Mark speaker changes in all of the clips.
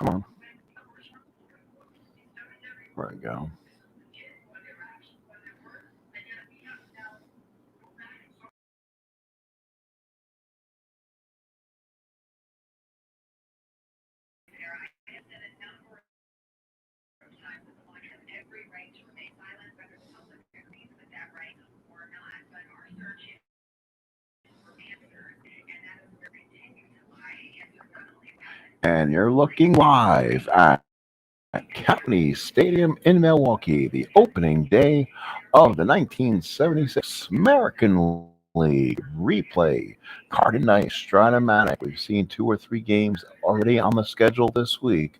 Speaker 1: Come on. There we go. And you're looking live at County Stadium in Milwaukee, the opening day of the 1976 American League replay. Card and Nice, Strat and Matic. We've seen two or three games already on the schedule this week.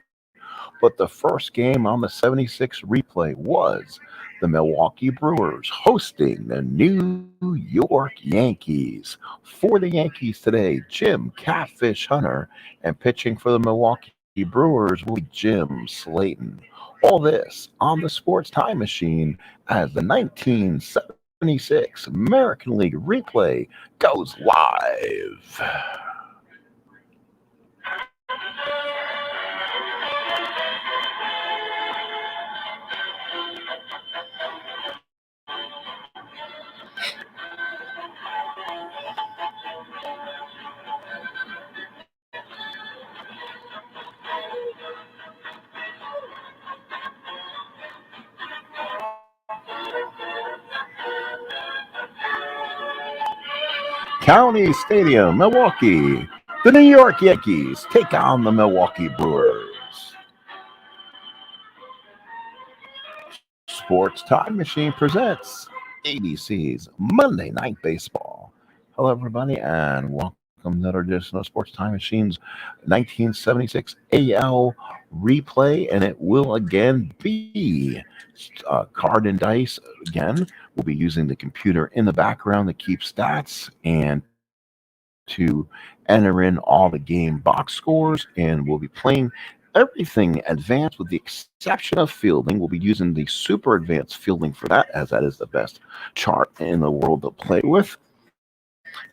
Speaker 1: But the first game on the 76 replay was the Milwaukee Brewers hosting the New York Yankees. For the Yankees today, Jim Catfish Hunter, and pitching for the Milwaukee Brewers will be Jim Slaton. All this on the Sports Time Machine as the 1976 American League replay goes live. County Stadium, Milwaukee. The New York Yankees take on the Milwaukee Brewers. Sports Time Machine presents ABC's Monday Night Baseball. Hello, everybody, and welcome to another edition of Sports Time Machine's 1976 AL replay, and it will again be card and dice. Again, we'll be using the computer in the background to keep stats and to enter in all the game box scores, and we'll be playing everything advanced with the exception of fielding. We'll be using the super advanced fielding for that, as that is the best chart in the world to play with.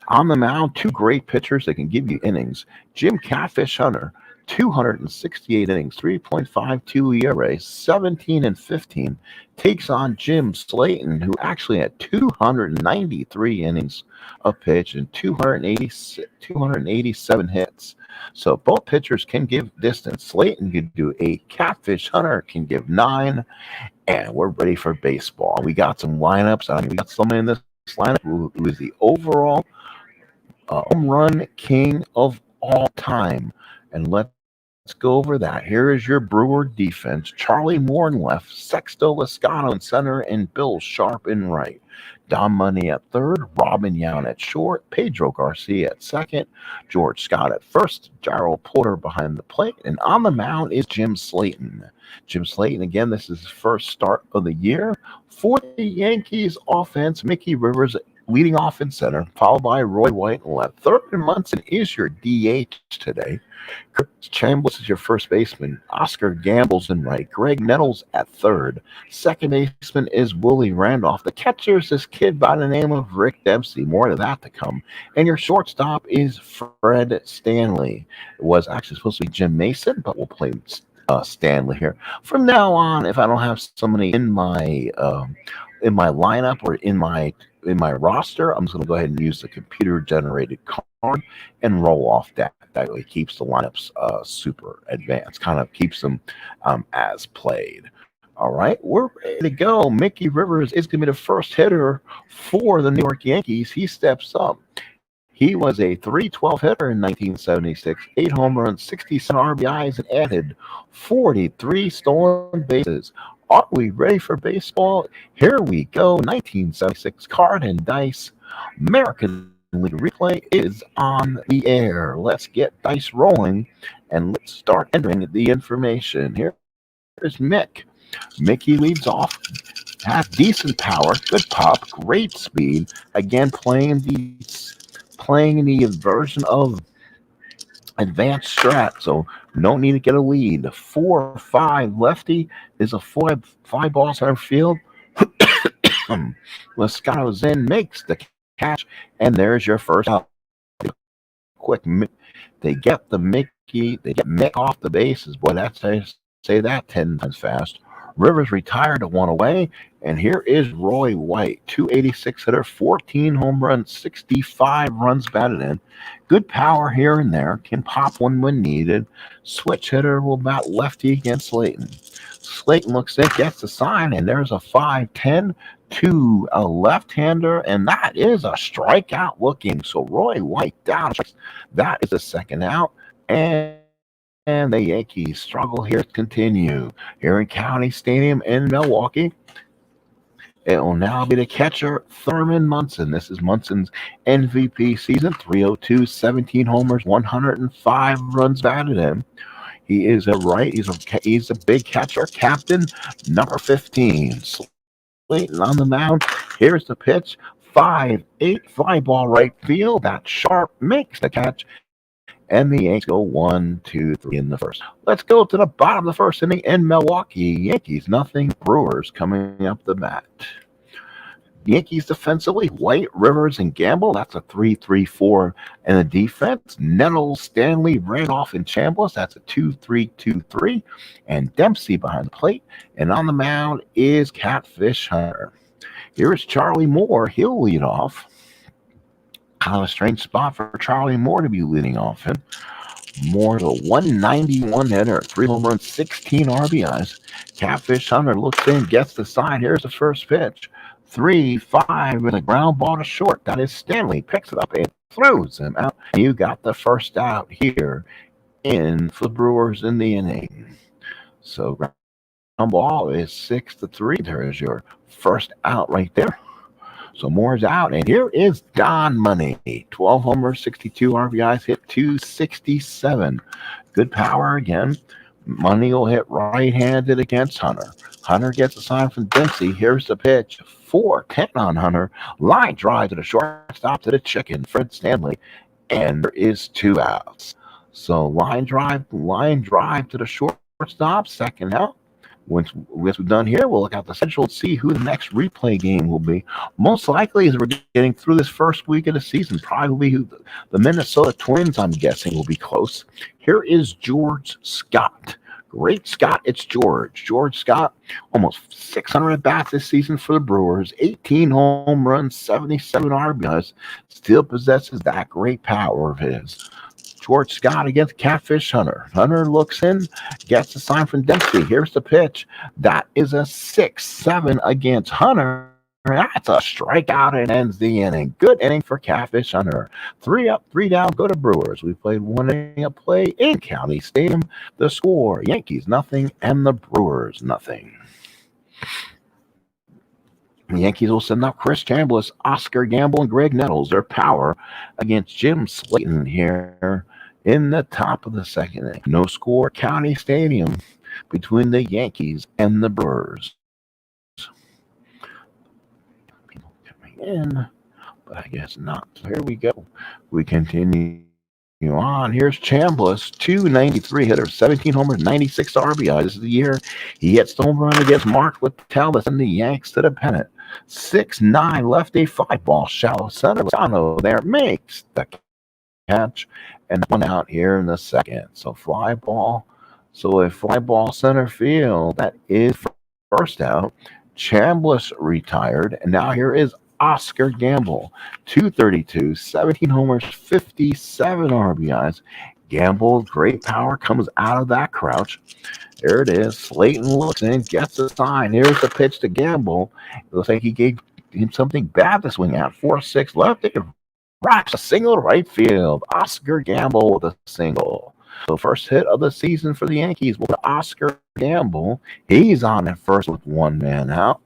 Speaker 1: On the mound, two great pitchers that can give you innings. Jim Catfish Hunter, 268 innings, 3.52 ERA, 17 and 15, takes on Jim Slaton, who actually had 293 innings of pitch and 287 hits. So both pitchers can give distance. Slaton can do 8, Catfish Hunter can give 9, and we're ready for baseball. We got some lineups. We got someone in this lineup who is the overall home run king of all time. And let's go over that. Here is your Brewer defense. Charlie Moore in left, Sexto Lascano in center, and Bill Sharp in right. Don Money at third, Robin Young at short, Pedro Garcia at second, George Scott at first, Gerald Porter behind the plate, and on the mound is Jim Slaton. Jim Slaton, again, this is his first start of the year. For the Yankees offense, Mickey Rivers leading off in center, followed by Roy White in left. Third and Munson is your DH today. Chris Chambliss is your first baseman. Oscar Gamble's in right. Greg Nettles at third. Second baseman is Willie Randolph. The catcher is this kid by the name of Rick Dempsey. More of that to come. And your shortstop is Fred Stanley. It was actually supposed to be Jim Mason, but we'll play Stanley here. From now on, if I don't have somebody in my lineup or in my roster, I'm just going to go ahead and use the computer-generated card and roll off that. That way keeps the lineups super advanced, kind of keeps them as played. All right, we're ready to go. Mickey Rivers is going to be the first hitter for the New York Yankees. He steps up. He was a .312 hitter in 1976, 8 home runs, 67 RBIs, and added 43 stolen bases. Are we ready for baseball? Here we go. 1976 card and dice. American League replay is on the air. Let's get dice rolling and let's start entering the information. Here's Mick. Mickey leads off. Has decent power, good pop, great speed. Again, playing the version of advanced strat, so don't need to get a lead. 4-5 lefty is a five ball center field. Lascano's in, makes the catch, and there's your first out. quick. They get Mick off the bases. Boy, that's say that 10 times fast. Rivers retired to one away, and here is Roy White, 286 hitter, 14 home runs, 65 runs batted in. Good power here and there, can pop one when needed. Switch hitter will bat lefty against Slaton. Slaton looks in, gets the sign, and there's a 5-10 to a left-hander, and that is a strikeout looking. So Roy White down. That is the second out, and the Yankees struggle here to continue. Here in County Stadium in Milwaukee, it will now be the catcher, Thurman Munson. This is Munson's MVP season, 302, 17 homers, 105 runs batted in. He is he's a big catcher, captain, number 15. Slaton on the mound. Here's the pitch, 5-8 fly ball right field. That sharp makes the catch. And the Yankees go 1-2-3 in the first. Let's go to the bottom of the first inning in Milwaukee. Yankees nothing, Brewers coming up the bat. Yankees defensively, White, Rivers, and Gamble. That's a 3-3-4 in the defense. Nettles, Stanley, Randolph, and Chambliss. That's a 2-3-2-3. And Dempsey behind the plate. And on the mound is Catfish Hunter. Here is Charlie Moore. He'll lead off. Kind of a strange spot for Charlie Moore to be leading off in. Moore's a 191 hitter, 3 home runs, 16 RBIs. Catfish Hunter looks in, gets the sign. Here's the first pitch. 3-5 with a ground ball to short. That is Stanley. Picks it up and throws him out. You got the first out here for the Brewers in the inning. So ground ball is 6-3. There is your first out right there. So Moore's out, and here is Don Money. 12 homers, 62 RBIs, hit 267. Good power again. Money will hit right-handed against Hunter. Hunter gets a sign from Dempsey. Here's the pitch. 4-10 on Hunter. Line drive to the shortstop to the chicken, Fred Stanley. And there is 2 outs. So line drive to the shortstop, second out. Once we're done here, we'll look at the schedule and see who the next replay game will be. Most likely, as we're getting through this first week of the season, probably the Minnesota Twins, I'm guessing, will be close. Here is George Scott. Great Scott, it's George. George Scott, almost 600 at-bats this season for the Brewers, 18 home runs, 77 RBIs, still possesses that great power of his. George Scott against Catfish Hunter. Hunter looks in, gets a sign from Dempsey. Here's the pitch. That is a 6-7 against Hunter. That's a strikeout and ends the inning. Good inning for Catfish Hunter. 3 up, 3 down, go to Brewers. We played 1 inning of play in County Stadium. The score, Yankees nothing and the Brewers nothing. The Yankees will send out Chris Chambliss, Oscar Gamble, and Greg Nettles. Their power against Jim Slaton here in the top of the second inning. No score, County Stadium between the Yankees and the Brewers. People coming in, but I guess not. So here we go. We continue on. Here's Chambliss, 293 hitter, 17 homers, 96 RBIs. This is the year he hits the home run against Mark Littell to send the Yanks to the pennant. 6-9 lefty, 5-ball shallow center. Lozano there makes the catch, and 1 out here in the second. So a fly ball center field. That is first out. Chambliss retired, and now here is Oscar Gamble, 232, 17 homers, 57 RBIs. Gamble, great power, comes out of that crouch. There it is. Slaton looks in, gets a sign. Here's the pitch to Gamble. It looks like he gave him something bad to swing at. 4-6 left. It rocks a single to right field. Oscar Gamble with a single. So first hit of the season for the Yankees with Oscar Gamble. He's on at first with 1 man out.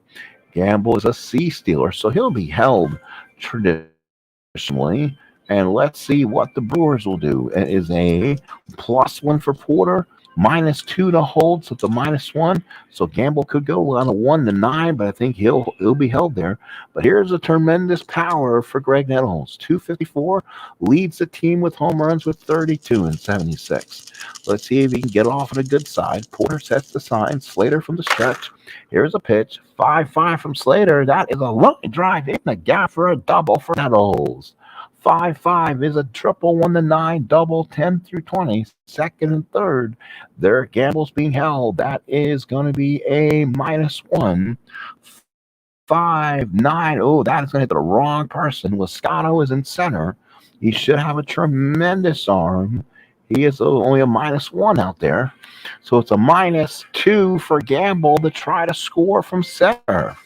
Speaker 1: Gamble is a C stealer, so he'll be held traditionally. And let's see what the Brewers will do. It is a +1 for Porter, -2 to hold, so it's a -1. So Gamble could go on a 1-9, but I think he'll be held there. But here's a tremendous power for Greg Nettles. 254, leads the team with home runs with 32 and 76. Let's see if he can get off on a good side. Porter sets the sign. Slater from the stretch. Here's a pitch. 5-5 from Slater. That is a line drive in the gap for a double for Nettles. 5-5 is a triple 1-9, double 10 through 20, second and third. Their gamble's being held. That is going to be a -1. 5-9. Oh, that is going to hit the wrong person. Lascano is in center. He should have a tremendous arm. He is only a -1 out there. So it's a -2 for Gamble to try to score from center.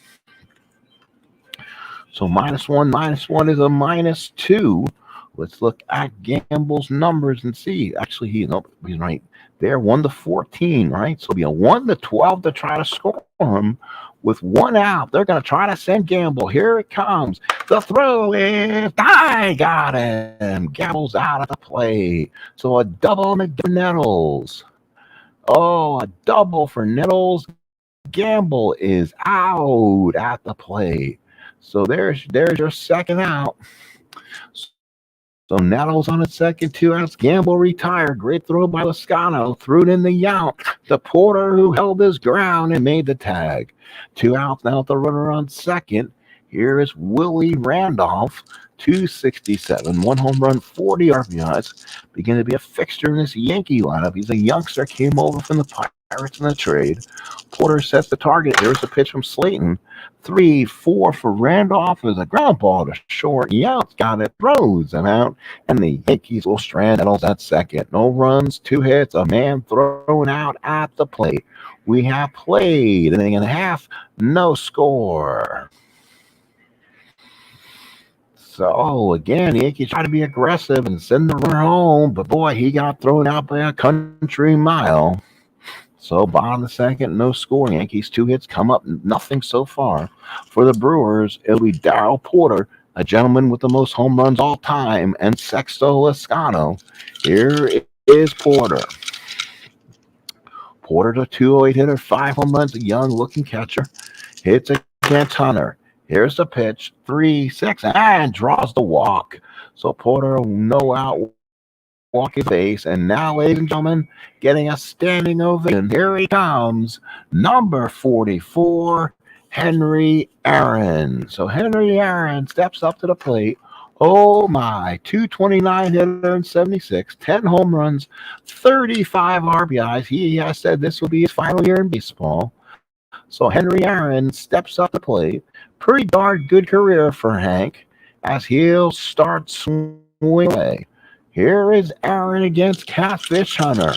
Speaker 1: So -1 is a -2. Let's look at Gamble's numbers and see. Actually, he's right there, 1-14, right? So it'll be a 1-12 to try to score him. With one out, they're going to try to send Gamble. Here it comes. The throw is, I got him. Gamble's out of the play. So a double Nettles. Oh, a double for Nettles. Gamble is out at the play. So there's your second out. So Nettles on a second, 2 outs. Gamble retired. Great throw by Lascano. Threw it in the Yount. The Porter who held his ground and made the tag. 2 outs now with the runner on second. Here is Willie Randolph, 267, 1 home run, 40 RBIs. Beginning to be a fixture in this Yankee lineup. He's a youngster, came over from the Pirates in the trade. Porter sets the target. There's a pitch from Slaton. 3-4 for Randolph is a ground ball to short. Yount's got it, throws him out, and the Yankees will strand Nettles at second. No runs, 2 hits, a man thrown out at the plate. We have played an inning and a half, no score. So again, the Yankees try to be aggressive and send the runner home, but boy, he got thrown out by a country mile. So bottom of the second, no score. Yankees 2 hits, come up, nothing so far. For the Brewers, it'll be Darryl Porter, a gentleman with the most home runs all time, and Sexto Lascano. Here is Porter. Porter, the 208 hitter, 5 home runs, a young-looking catcher. Hits against Hunter. Here's the pitch, 3-6, and draws the walk. So Porter, no out, walking base, and now, ladies and gentlemen, getting a standing ovation. Here he comes, number 44, Henry Aaron. So Henry Aaron steps up to the plate. Oh my, 229 hitter and 76, 10 home runs, 35 RBIs. He has said this will be his final year in baseball. So Henry Aaron steps up the plate. Pretty darn good career for Hank as he'll start swinging away. Here is Aaron against Catfish Hunter.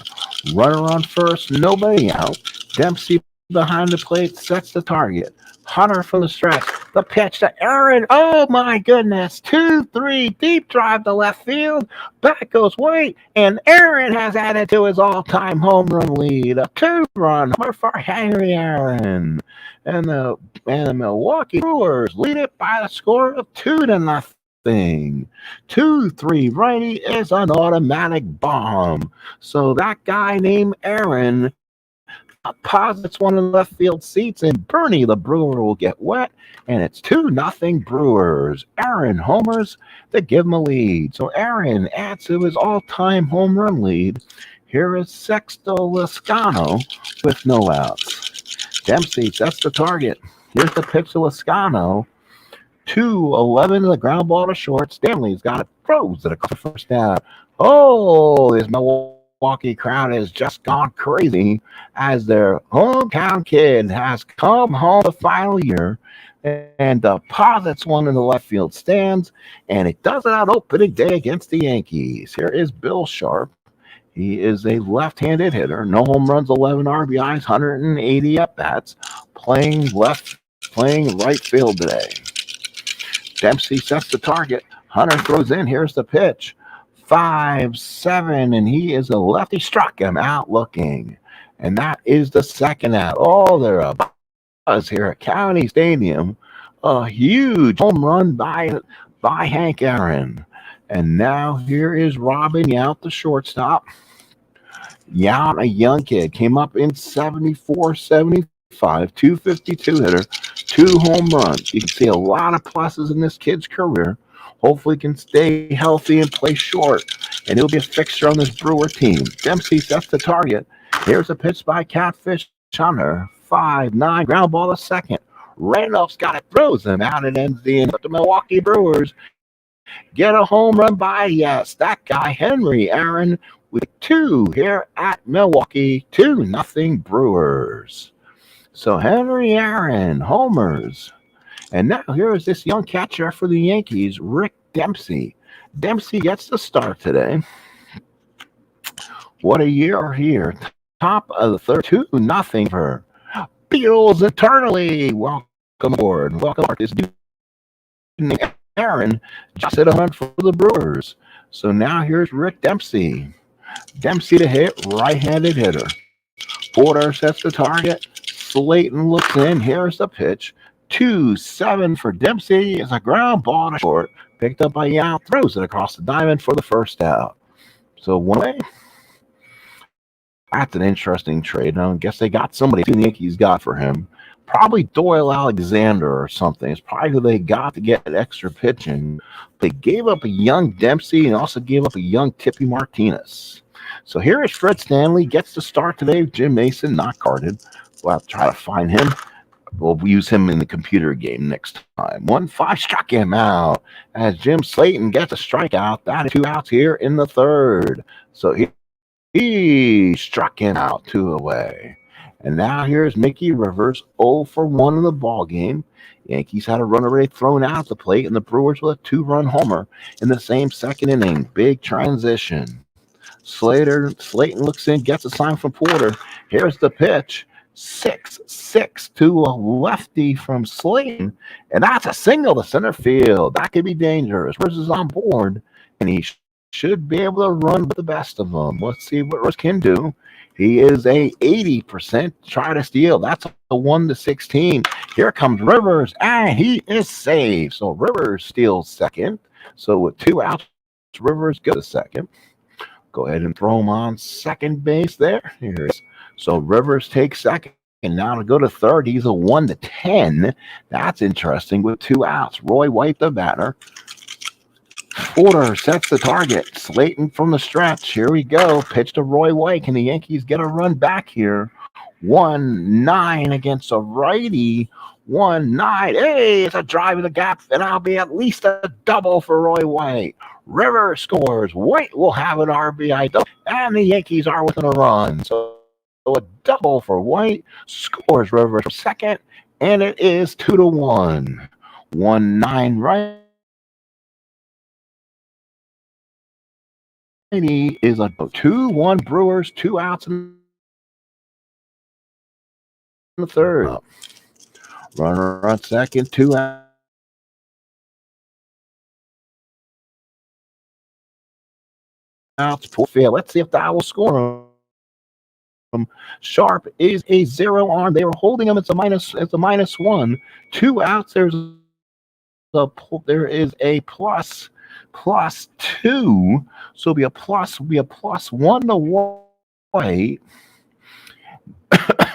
Speaker 1: Runner on first, nobody out. Dempsey behind the plate sets the target. Hunter from the stretch. The pitch to Aaron. Oh my goodness. 2-3 deep drive to left field. Back goes White. And Aaron has added to his all-time home run lead. A 2-run homer for Henry Aaron. And the Milwaukee Brewers lead it by the score of 2-0. 2-3 righty is an automatic bomb. So that guy named Aaron posits one of the left field seats, and Bernie the Brewer will get wet, and it's 2-0 Brewers. Aaron homers to give him a lead. So Aaron adds to his all-time home run lead. Here is Sexto Lascano with no outs. Dempsey sets the target. Here's the pitch to Lascano. 2-11, the ground ball to short. Stanley's got it, throws it across the first down. Oh, this Milwaukee crowd has just gone crazy as their hometown kid has come home the final year and deposits one in the left field stands, and it does it on opening day against the Yankees. Here is Bill Sharp. He is a left-handed hitter. No home runs, 11 RBIs, 180 at-bats, playing right field today. Dempsey sets the target. Hunter throws in. Here's the pitch. 5-7, and he is a lefty. Struck him out looking. And that is the second out. Oh, they're a buzz here at County Stadium. A huge home run by Hank Aaron. And now here is Robin Yount, the shortstop. Yount, a young kid, came up in 74, 75, 252 hitter, 2 home runs. You can see a lot of pluses in this kid's career. Hopefully can stay healthy and play short, and he'll be a fixture on this Brewer team. Dempsey sets the target. Here's a pitch by Catfish Hunter. 5-9, ground ball to second. Randolph's got it, throws him out, and ends the inning. But the Milwaukee Brewers get a home run by, yes, that guy, Henry Aaron, with 2 here at Milwaukee, 2-0 Brewers. So Henry Aaron, homers. And now here is this young catcher for the Yankees, Rick Dempsey. Dempsey gets the start today. What a year here. Top of the third, 2-0 for Beatles eternally. Welcome aboard. Welcome aboard. This dude named Aaron just hit a hunt for the Brewers. So now here's Rick Dempsey. Dempsey to hit, right-handed hitter. Porter sets the target. Slaton looks in. Here's the pitch. 2-7 for Dempsey. It's a ground ball to short. Picked up by Yao. Throws it across the diamond for the first out. So one away. That's an interesting trade. I guess they got somebody the Yankees got for him. Probably Doyle Alexander or something. It's probably who they got to get extra pitching. They gave up a young Dempsey and also gave up a young Tippy Martinez. So here is Fred Stanley. Gets the start today. Jim Mason not carded. We'll have to try to find him. We'll use him in the computer game next time. 1-5 struck him out as Jim Slaton gets a strikeout. That is 2 outs here in the third. So he struck him out 2 away. And now here's Mickey Rivers, 0 for 1 in the ball game. Yankees had a run already thrown out at the plate, and the Brewers with a 2-run homer in the same second inning. Big transition. Slaton looks in, gets a sign from Porter. Here's the pitch. 6-6 to a lefty from Slaton, and that's a single to center field. That could be dangerous. Rivers is on board, and he should be able to run with the best of them. Let's see what Rivers can do. He is a 80% try to steal. That's a 1-16. Here comes Rivers, and he is saved. So Rivers steals second. So with 2 outs, Rivers goes to second. Go ahead and throw him on second base there. Here's so Rivers takes second. And now to go to third, he's a 1-10. That's interesting with 2 outs. Roy White, the batter. Porter sets the target. Slaton from the stretch. Here we go. Pitch to Roy White. Can the Yankees get a run back here? 1-9 against a righty. 1-9. Hey, it's a drive in the gap, and I'll be at least a double for Roy White. Rivers scores. White will have an RBI double, and the Yankees are within a run. So a double for White. Scores Rivers for second, and it is 2-1. 1-9 right. Is a 2-1 Brewers, 2 outs in the third. Runner on second, 2 outs. Poor field. Let's see if that will score him. Sharp is a 0 on. They were holding him. It's a -1. 2 outs. There is a +2. So it'll be a +1 to White.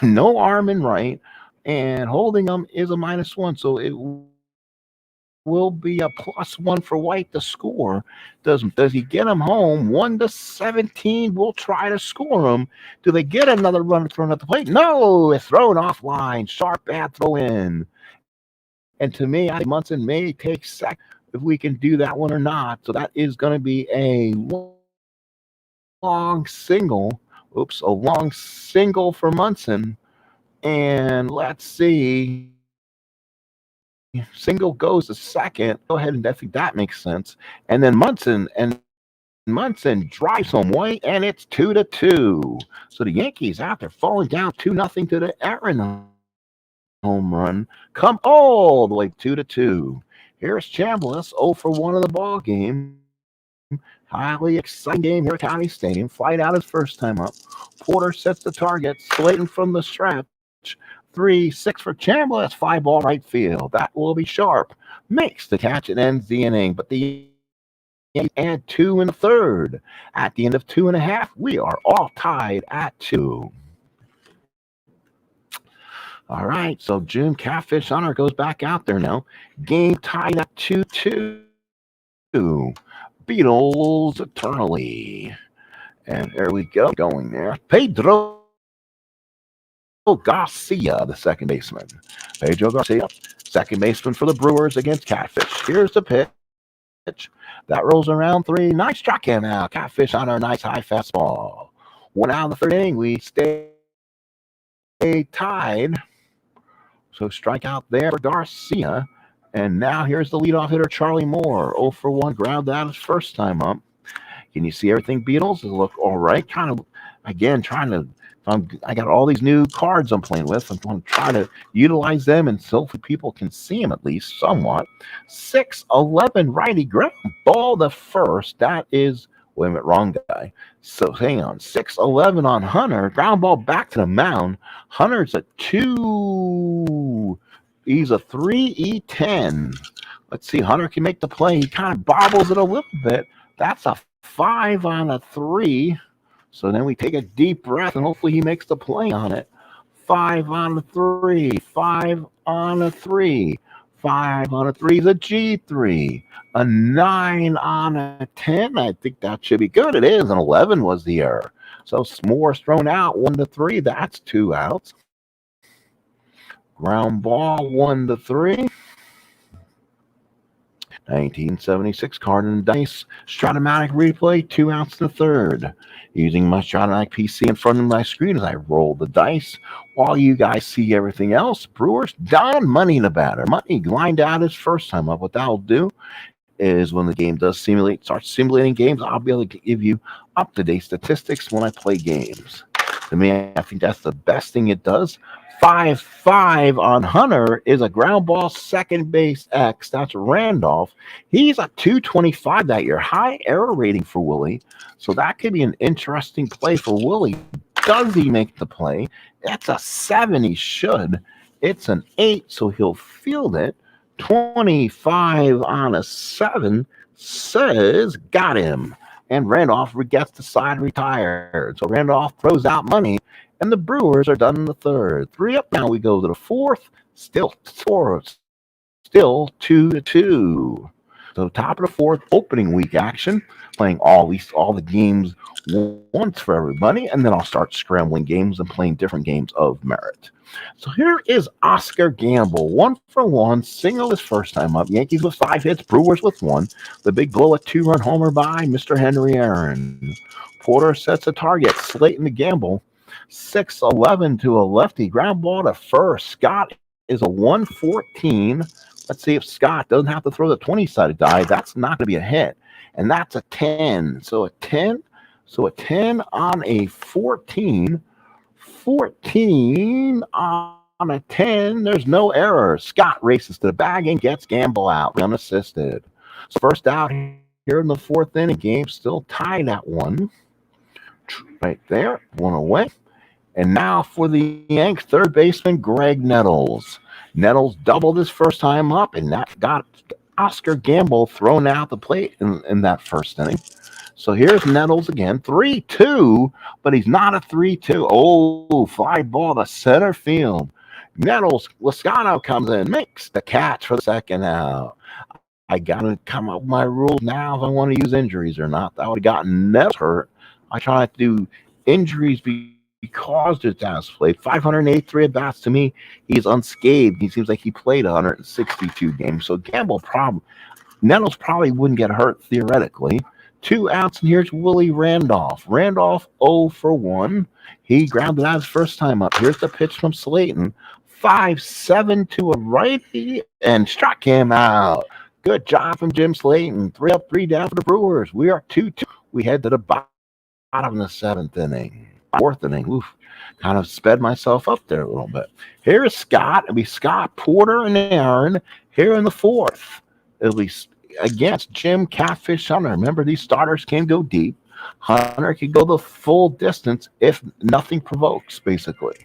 Speaker 1: No arm in right, and holding him is a -1. So it will be a +1 for White to score. Does he get him home? 1-17. We'll try to score him. Do they get another run thrown at the plate? No, it's thrown offline. Sharp bad throw in. And to me, I think Munson may take second if we can do that one or not. So that is going to be a long single. Oops, a long single for Munson. And let's see. Single goes to second. Go ahead, and I think that makes sense. And then Munson drives home White, and it's 2-2. So the Yankees, after falling down 2-0 to the Aaron home run, come all the way 2-2. Here's Chambliss, 0 for 1 in the ball game. Highly exciting game here at County Stadium. Flight out his first time up. Porter sets the target. Slaton from the stretch. 3-6 for Chambliss. 5 ball right field. That will be Sharp. Makes the catch and ends the inning. But the Yankees add 2 in the third. At the end of 2.5, we are all tied at 2. All right, so Jim Catfish Hunter goes back out there now. Game tied at 2-2. Beatles eternally. And there we go, going there. Pedro Garcia, the second baseman. Pedro Garcia, second baseman for the Brewers against Catfish. Here's the pitch. That rolls around 3. Nice struck him out. Catfish on our nice high fastball. 1 out of the 3rd inning. We stay tied. So strikeout there for Garcia. And now here's the leadoff hitter, Charlie Moore. 0 for 1. Ground out his first time up. Can you see everything, Beatles? It look all right. Kind of, again, trying to. I got all these new cards I'm playing with. I'm going to try to utilize them, and so people can see them at least somewhat. 6-11 righty ground ball the first. That is, wait a minute, wrong guy. So hang on. 6-11 on Hunter. Ground ball back to the mound. Hunter's a 2. He's a 3-E-10. Let's see. Hunter can make the play. He kind of bobbles it a little bit. That's a 5 on a 3. So then we take a deep breath, and hopefully he makes the play on it. 5 on a 3. 5 on a 3. 5 on a 3 is a G3. A 9 on a 10. I think that should be good. It is. An 11 was the error. So Moore's thrown out. 1-3. That's 2 outs. Ground ball 1-3. 1976 card and dice. Stratomatic replay, 2 outs in the 3rd. Using my Stratomatic PC in front of my screen as I roll the dice. While you guys see everything else, Brewers down money in the batter. Money lined out his first time up. What that'll do is when the game does start simulating games, I'll be able to give you up-to-date statistics when I play games. To me, I think that's the best thing it does. 5-5 on Hunter is a ground ball second base X. That's Randolph. He's a 225 that year. High error rating for Willie. So that could be an interesting play for Willie. Does he make the play? That's a 7. He should. It's an 8, so he'll field it. 25 on a 7 says got him. And Randolph gets the side retired. So Randolph throws out money. And the Brewers are done in the 3rd. 3 up now. We go to the 4th. Still 2-2. So top of the 4th, opening week action. Playing all the games once for everybody. And then I'll start scrambling games and playing different games of merit. So here is Oscar Gamble. 1 for 1. Single his first time up. Yankees with 5 hits. Brewers with 1. The big blow, a 2-run homer by Mr. Henry Aaron. Porter sets a target. Slaton to Gamble. 6-11 to a lefty. Ground ball to first. Scott is a 114. Let's see if Scott doesn't have to throw the 20-sided die. That's not going to be a hit. And that's a 10. So a 10. So a 10 on a 14. 14 on a 10. There's no error. Scott races to the bag and gets Gamble out unassisted. So first out here in the 4th inning. Game still tied at 1. Right there. 1 away. And now for the Yanks, 3rd baseman Greg Nettles. Nettles doubled his first time up, and that got Oscar Gamble thrown out the plate in that 1st inning. So here's Nettles again, 3-2, but he's not a 3-2. Oh, fly ball to center field. Nettles, Lascano comes in, makes the catch for the 2nd out. I got to come up with my rules now if I want to use injuries or not. I would have gotten Nettles hurt. I try not to do injuries because it's as played. 583 at-bats. To me, he's unscathed. He seems like he played 162 games. So Nettles probably wouldn't get hurt theoretically. 2 outs, and here's Willie Randolph. Randolph 0 for 1. He grounded out his first time up. Here's the pitch from Slaton. 5-7 to a righty, and struck him out. Good job from Jim Slaton. 3 up, 3 down for the Brewers. We are 2-2. We head to the bottom of the 7th inning. 4th inning. Oof. Kind of sped myself up there a little bit. Here's Scott. It'll be Scott, Porter, and Aaron here in the 4th. It'll be against Jim Catfish Hunter. Remember, these starters can go deep. Hunter can go the full distance if nothing provokes, basically.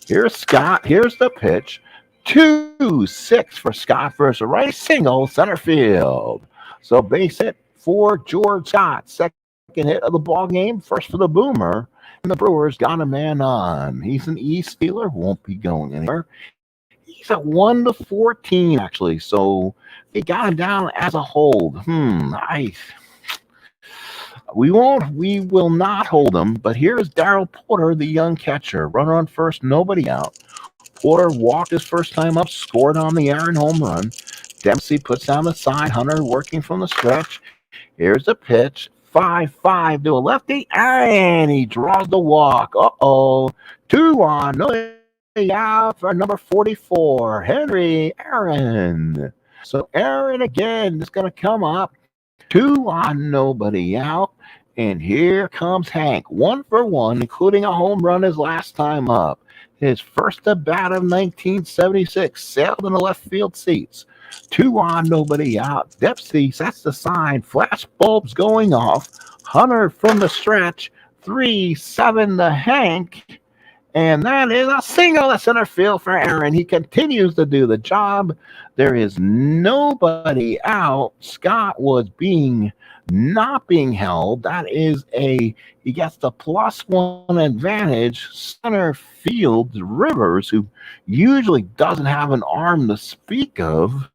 Speaker 1: Here's Scott. Here's the pitch. 2-6 for Scott versus a right single center field. So base hit for George Scott. 2nd hit of the ball game. First for the Boomer. And the Brewers got a man on. He's an E-stealer. Won't be going anywhere. He's at 1-14, actually. So they got him down as a hold. We will not hold him. But here's Darryl Porter, the young catcher. Runner on first, nobody out. Porter walked his first time up, scored on the Aaron home run. Dempsey puts down the sign. Hunter working from the stretch. Here's the pitch. 5-5 to a lefty, and he draws the walk. Uh-oh. 2 on, no out for number 44, Henry Aaron. So Aaron again is going to come up. 2 on, nobody out. And here comes Hank. 1 for 1, including a home run his last time up. His first at bat of 1976, sailed in the left field seats. 2 on, nobody out. Dempsey sets the sign. Flash bulbs going off. Hunter from the stretch. 3-7 to Hank. And that is a single to center field for Aaron. He continues to do the job. There is nobody out. Scott was not being held. That is he gets the +1 advantage. Center field Rivers, who usually doesn't have an arm to speak of.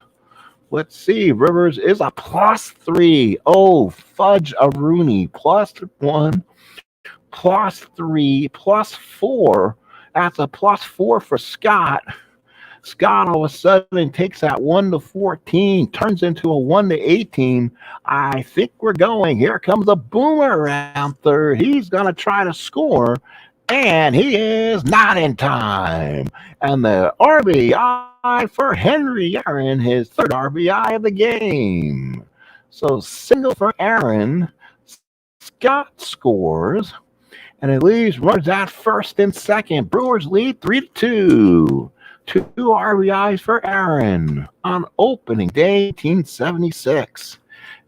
Speaker 1: Let's see. Rivers is a +3. Oh, fudge a Rooney. +1, +3, +4. That's a +4 for Scott. Scott all of a sudden takes that 1 to 14, turns into a 1 to 18. I think we're going. Here comes a boomer around third. He's going to try to score, and he is not in time. And the RBI for Henry Aaron, his third RBI of the game. So single for Aaron. Scott scores, and it leaves runners at first and second. Brewers lead 3-2. 2 RBIs for Aaron on opening day 1976.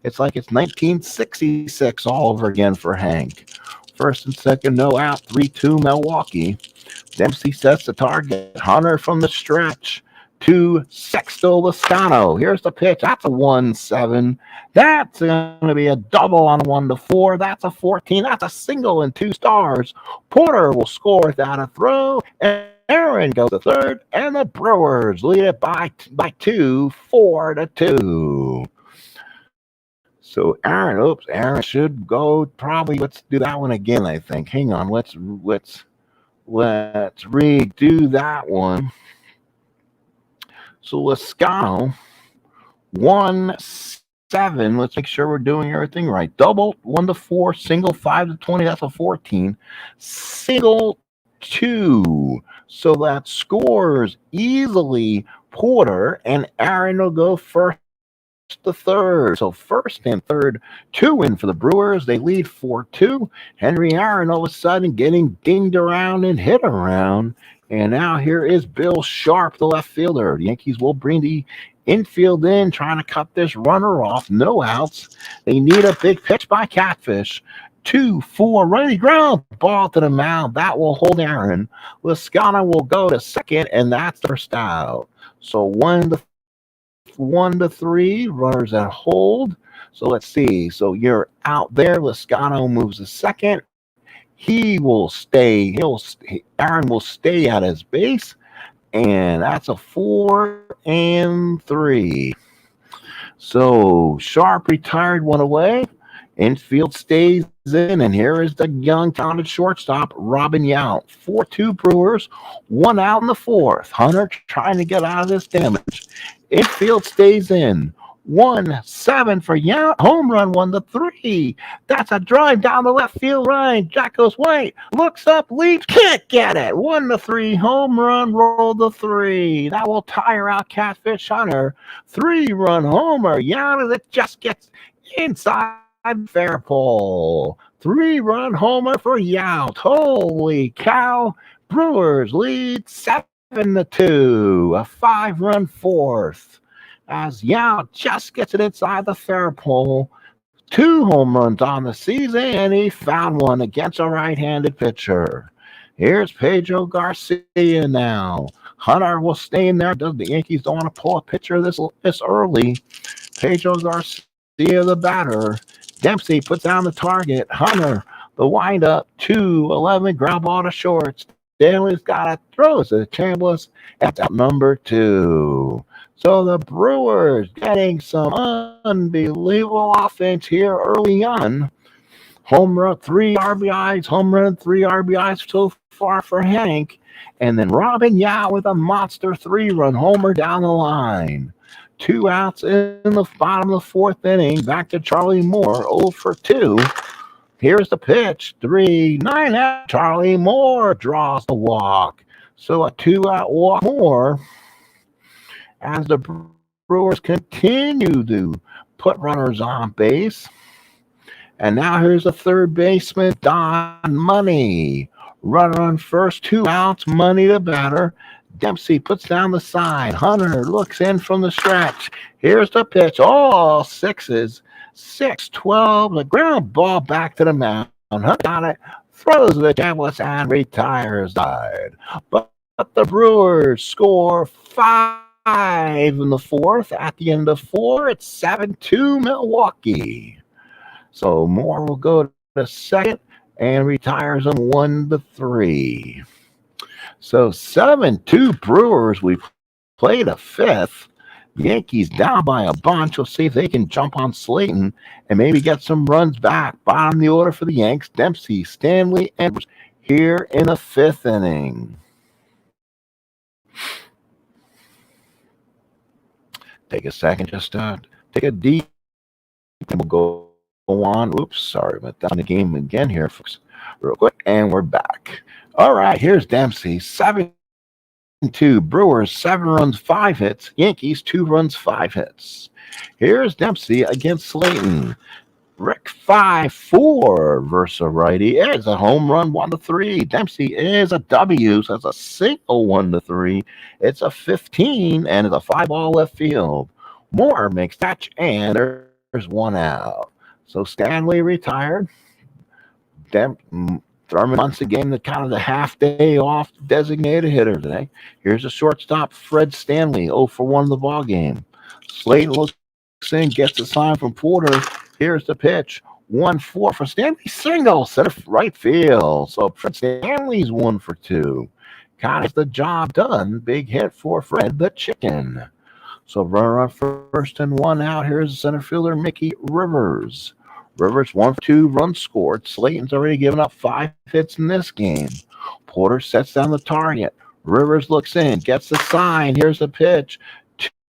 Speaker 1: It's like it's 1966 all over again for Hank. First and second, no out, 3-2 Milwaukee. Dempsey sets the target. Hunter from the stretch to Sexto Lozano. Here's the pitch. That's a 1-7. That's going to be a double on 1 to 4. That's a 14. That's a single and 2 stars. Porter will score without a throw, and Aaron goes to third, and the Brewers lead it by 2, 4-2. So Aaron should go. Probably let's do that one again. I think. Hang on. Let's redo that one. So Lozano 1-7. Let's make sure we're doing everything right. Double 1 to 4, single 5 to 20. That's a 14. Single 2. So that scores easily Porter, and Aaron will go first to third. So first and third, 2 in for the Brewers. They lead 4-2. Henry Aaron all of a sudden getting dinged around and hit around. And now here is Bill Sharp, the left fielder. The Yankees will bring the infield in, trying to cut this runner off. No outs. They need a big pitch by Catfish. 2-4, ready ground ball to the mound. That will hold Aaron. Lozano will go to second, and that's first out. So 1 to 3, runners at hold. So let's see. So you're out there. Lozano moves to second. He will stay. Aaron will stay at his base, and that's a 4-3. So Sharp retired, 1 away. Infield stays in, and here is the young, talented shortstop, Robin Yount. 4-2 Brewers, 1 out in the 4th. Hunter trying to get out of this damage. Infield stays in. 1-7 for Yount. Home run 1 to 3. That's a drive down the left field line. Jack goes white. Looks up, leaps, can't get it. 1 to 3. Home run, roll to 3. That will tire out Catfish Hunter. 3-run homer. Yount, it just gets inside fair pole. 3-run homer for Yount. Holy cow. Brewers lead 7-2. A 5-run 4th. As Yount just gets it inside the fair pole. 2 home runs on the season, and he found one against a right-handed pitcher. Here's Pedro Garcia now. Hunter will stay in there. The Yankees don't want to pull a pitcher this early. Pedro Garcia, the batter. Dempsey puts down the target. Hunter, the windup, 2-11, ground ball to short. Stanley's got to throw to Chambliss. That's out number 2. So the Brewers getting some unbelievable offense here early on. Home run, 3 RBIs, home run, 3 RBIs so far for Hank. And then Robin Yount with a monster 3-run homer down the line. 2 outs in the bottom of the 4th inning. Back to Charlie Moore, 0 for 2. Here's the pitch, 3-9 out. Charlie Moore draws the walk. So a 2-out walk more as the Brewers continue to put runners on base. And now here's the third baseman, Don Money. Runner on first, 2 outs, Money the batter. Dempsey puts down the sign. Hunter looks in from the stretch. Here's the pitch. All sixes. 6-12. The ground ball back to the mound. Hunter got it. Throws the canvas and retires. Died. But the Brewers score 5 in the 4th. At the end of 4, it's 7-2 Milwaukee. So Moore will go to second and retires them 1-3. So 7-2 Brewers. We played a 5th. Yankees down by a bunch. We'll see if they can jump on Slaton and maybe get some runs back. Bottom of the order for the Yanks, Dempsey, Stanley, Edwards here in the 5th inning. Take a second, just take a deep, and we'll go on. Oops, sorry about that. The game again here, folks, real quick, and we're back. All right, here's Dempsey, 7-2 Brewers, 7 runs, 5 hits. Yankees, 2 runs, 5 hits. Here's Dempsey against Slaton. Rick 5-4 versus a righty. It's a home run 1-3. Dempsey is a W, so it's a single 1-3. It's a 15 and it's a 5-ball left field. Moore makes catch and there's 1 out. So Stanley retired. Thurman once again the kind of the half day off designated hitter today. Here's a shortstop, Fred Stanley, 0 for 1 in the ball game. Slaton looks in, gets a sign from Porter. Here's the pitch, 1-4 for Stanley, single, center right field. So Fred Stanley's 1 for 2. Kind of the job done. Big hit for Fred the Chicken. So runner on first and 1 out. Here's center fielder Mickey Rivers. Rivers 1 for 2 runs scored. Slaton's already given up 5 hits in this game. Porter sets down the target. Rivers looks in, gets the sign. Here's the pitch.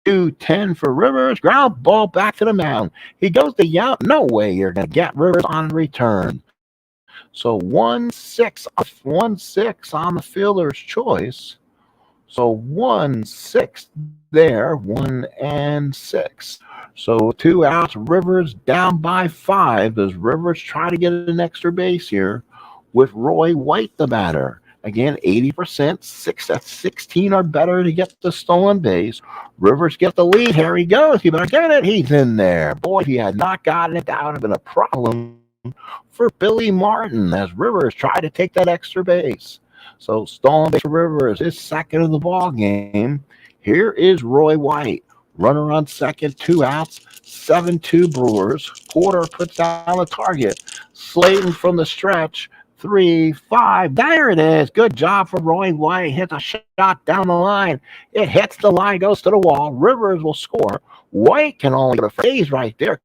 Speaker 1: 2-10 for Rivers. Ground ball back to the mound. He goes to Yount. No way you're going to get Rivers on return. So 1-6 on the fielder's choice. So 1-6 there, 1-6. So 2 outs. Rivers down by 5 as Rivers try to get an extra base here with Roy White, the batter. Again, 80%, 6 at 16 or better to get the stolen base. Rivers gets the lead. Here he goes. He better get it. He's in there. Boy, if he had not gotten it, that would have been a problem for Billy Martin as Rivers tried to take that extra base. So stolen base for Rivers, his second of the ball game. Here is Roy White. Runner on second, 2 outs, 7-2 Brewers. Porter puts down the target. Slaton from the stretch. 3-5. There it is. Good job for Roy White. Hits a shot down the line. It hits the line, goes to the wall. Rivers will score. White can only get a phase right there.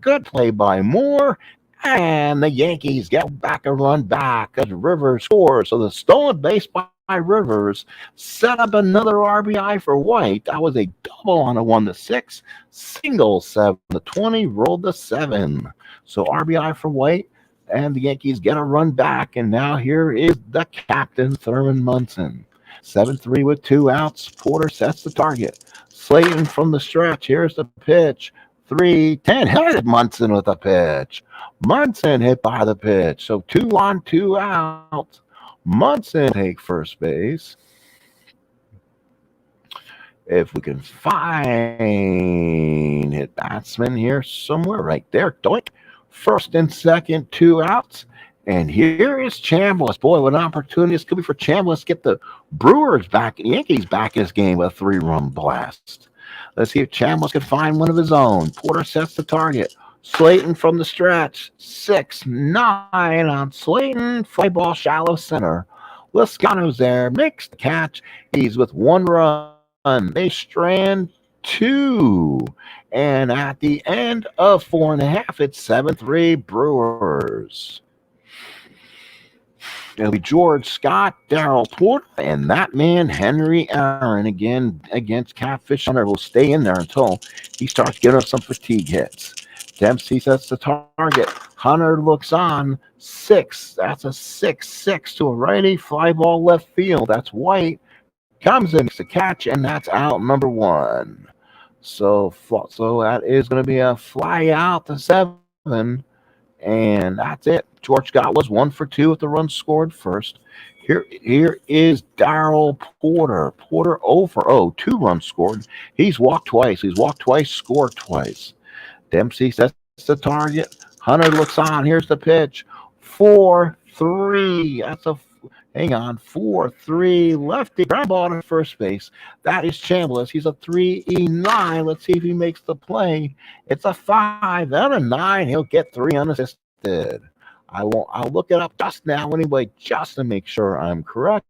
Speaker 1: Good play by Moore. And the Yankees get back a run back as Rivers scores. So the stolen base by Rivers set up another RBI for White. That was a double on a 1-6. Single 7-20. Rolled the 7. So RBI for White. And the Yankees get a run back. And now here is the captain, Thurman Munson. 7-3 with 2 outs. Porter sets the target. Slaton from the stretch. Here's the pitch. 3-10. Hit Munson with a pitch. Munson hit by the pitch. So 2 on, 2 out. Munson take first base. If we can find hit batsman here somewhere right there. Doink. First and second, 2 outs. And here is Chambliss. Boy, what an opportunity this could be for Chambliss. Get the Brewers back, Yankees back in this game with a 3-run blast. Let's see if Chambliss can find one of his own. Porter sets the target. Slaton from the stretch. 6-9 on Slaton. Fly ball shallow center. Lizcano's there. Makes the catch. He's with 1 run. They strand 2. And at the end of 4.5, it's 7-3 Brewers. It'll be George Scott, Darrell Porter, and that man, Henry Aaron, again against Catfish Hunter, will stay in there until he starts giving us some fatigue hits. Dempsey sets the target. Hunter looks on. 6. That's a 6-6 to a righty. Fly ball left field. That's White. Comes in to catch, and that's out number 1. So that is going to be a fly out to 7. And that's it. George Scott was 1 for 2 with the run scored first. Here is Darrell Porter. Porter 0 for 0, 2 runs scored. He's walked twice, scored twice. Dempsey sets the target. Hunter looks on. Here's the pitch. 4-3. That's a 4-3 lefty. Ground ball to first base. That is Chambliss. He's a 3-9. Let's see if he makes the play. It's a 5 and a 9. He'll get 3 unassisted. I'll look it up just now anyway, just to make sure I'm correct.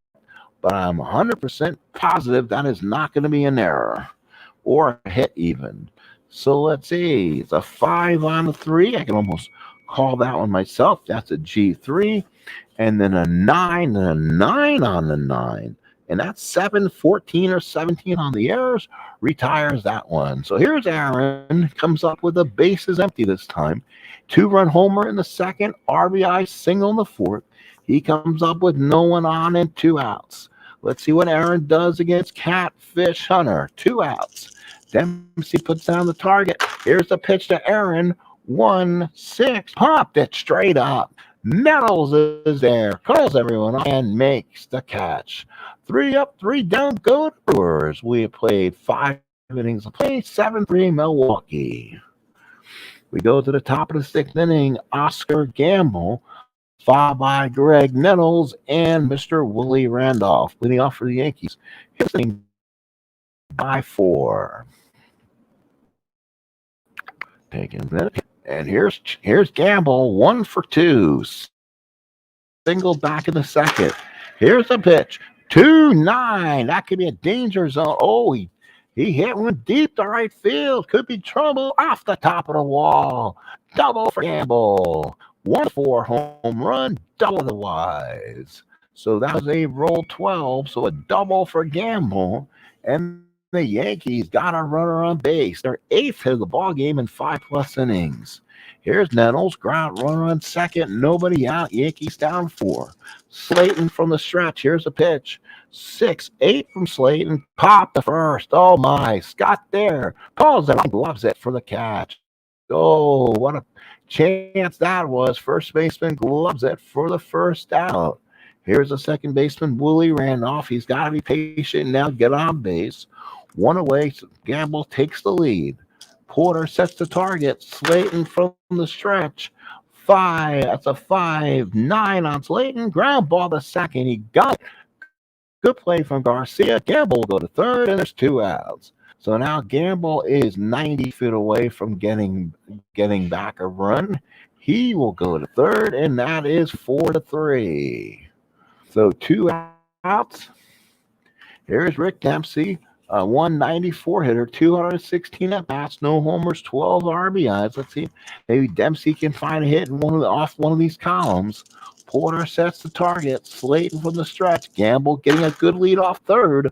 Speaker 1: But I'm 100% positive that is not going to be an error or a hit even. So let's see. It's a 5 on a 3. I can almost call that one myself. That's a G3. And then a 9 and a 9 on the 9. And that's 7, 14, or 17 on the errors. Retires that one. So here's Aaron. Comes up with the bases empty this time. 2-run homer in the second. RBI single in the fourth. He comes up with no one on and 2 outs. Let's see what Aaron does against Catfish Hunter. 2 outs. Dempsey puts down the target. Here's the pitch to Aaron. 1-6. Popped it straight up. Nettles is there, calls everyone up, and makes the catch. 3 up, 3 down, go Brewers. We played 5 innings of play, 7-3 Milwaukee. We go to the top of the 6th inning. Oscar Gamble, followed by Greg Nettles and Mr. Willie Randolph, leading off for the Yankees. Hitting by 4. Taking a minute. And here's Gamble, 1 for 2. Single back in the second. Here's the pitch. 2-9. That could be a danger zone. Oh, he hit one deep to right field. Could be trouble off the top of the wall. Double for Gamble. 1-4 home run, double the Wise. So that was a roll 12. So a double for Gamble. And the Yankees got a runner on base. Their 8th hit of the ball game in 5+ innings. Here's Nettles, ground runner on second, nobody out. Yankees down 4. Slaton from the stretch. Here's a pitch. 6-8 from Slaton. Pop the first. Oh my! Scott there calls it. Loves it for the catch. Oh, what a chance that was! First baseman gloves it for the first out. Here's the second baseman, Willie Randolph. He's got to be patient now. Get on base. 1 away. Gamble takes the lead. Porter sets the target. Slaton from the stretch. 5. That's a 5-9 on Slaton. Ground ball to second. He got it. Good play from Garcia. Gamble will go to third, and there's 2 outs. So now Gamble is 90 feet away from getting back a run. He will go to third, and that is 4-3. So 2 outs. Here's Rick Dempsey. 194 hitter, 216 at bats, no homers, 12 RBIs. Let's see if maybe Dempsey can find a hit off one of these columns. Porter sets the target. Slaton from the stretch. Gamble getting a good lead off third.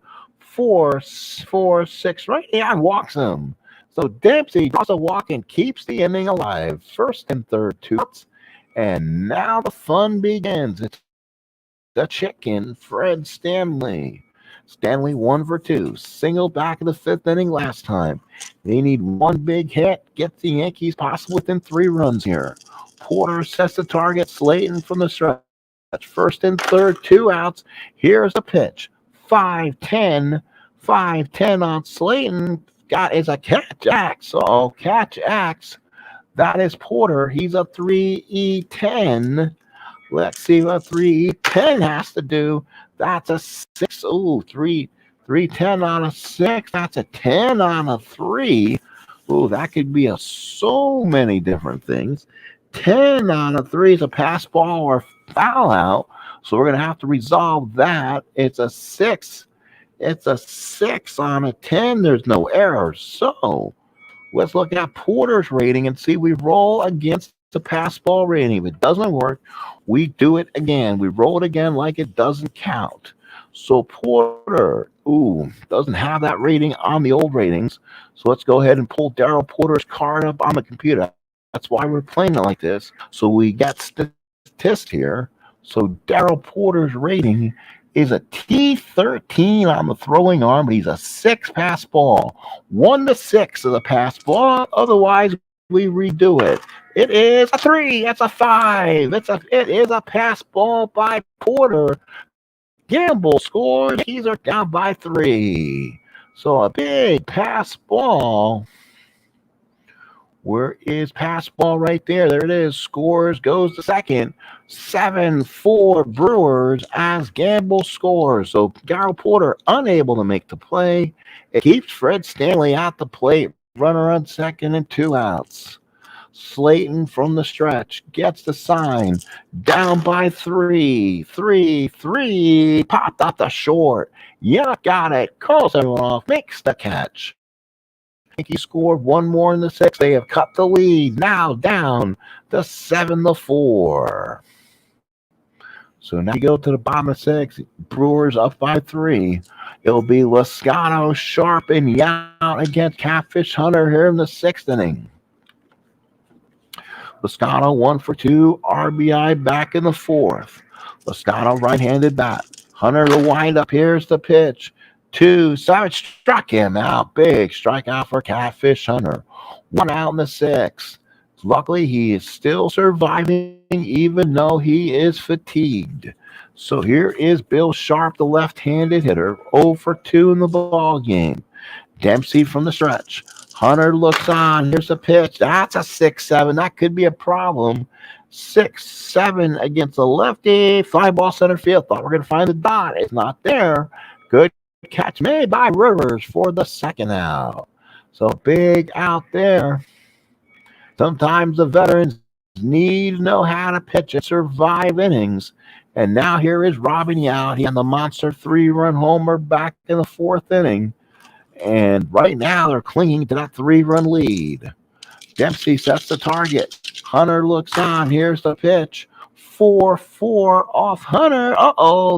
Speaker 1: 4-6 right here and walks him. So Dempsey draws a walk and keeps the inning alive. First and third, 2 outs. And now the fun begins. It's the chicken, Fred Stanley. Stanley 1 for 2. Single back in the 5th inning last time. They need 1 big hit. Get the Yankees possibly within 3 runs here. Porter sets the target. Slaton from the stretch. First and third, 2 outs. Here's the pitch. 5-10 on Slaton. Is a catch axe. Oh, catch axe. That is Porter. He's a 3-10. Let's see what 3-10 has to do. That's a 6. Ooh, 3-10 on a 6. That's a 10 on a 3. Ooh, that could be so many different things. 10 on a 3 is a pass ball or foul out. So we're going to have to resolve that. It's a 6. It's a 6 on a 10. There's no error. So let's look at Porter's rating and see we roll against the pass ball rating. If it doesn't work, we do it again. We roll it again like it doesn't count. So Porter, doesn't have that rating on the old ratings. So let's go ahead and pull Daryl Porter's card up on the computer. That's why we're playing it like this. So we got statistics here. So Daryl Porter's rating is a T13 on the throwing arm, but he's a 6 pass ball. 1 to 6 is a pass ball. Otherwise, we redo it. It is a 3. That's a 5. It is a pass ball by Porter. Gamble scores. He's are down by 3. So a big pass ball. Where is pass ball right there? There it is. Scores, goes to second. 7-4 Brewers as Gamble scores. So Daryl Porter unable to make the play. It keeps Fred Stanley at the plate. Runner on second and 2 outs. Slaton from the stretch gets the sign. Down by 3. 3. Popped up the short. Yeah, got it. Calls everyone off. Makes the catch. He scored 1 more in the 6th. They have cut the lead. Now down to 7-4. So now you go to the bottom of 6. Brewers up by 3. It'll be Lascano, Sharp, and Yount against Catfish Hunter here in the 6th inning. Lascano 1 for 2. RBI back in the 4th. Lascano right-handed bat. Hunter to wind up. Here's the pitch. 2. Savage struck him out. Big strikeout for Catfish Hunter. 1 out in the 6th. Luckily, he is still surviving even though he is fatigued. So here is Bill Sharp, the left-handed hitter. 0 for 2 in the ball game. Dempsey from the stretch. Hunter looks on. Here's the pitch. That's a 6-7. That could be a problem. 6-7 against the lefty. Fly ball center field. Thought we're going to find the dot. It's not there. Good catch made by Rivers for the 2nd out. So big out there. Sometimes the veterans need to know how to pitch and survive innings. And now here is Robin Yount. He had the monster 3-run homer back in the 4th inning. And right now they're clinging to that 3-run lead. Dempsey sets the target. Hunter looks on. Here's the pitch. 4-4 off Hunter.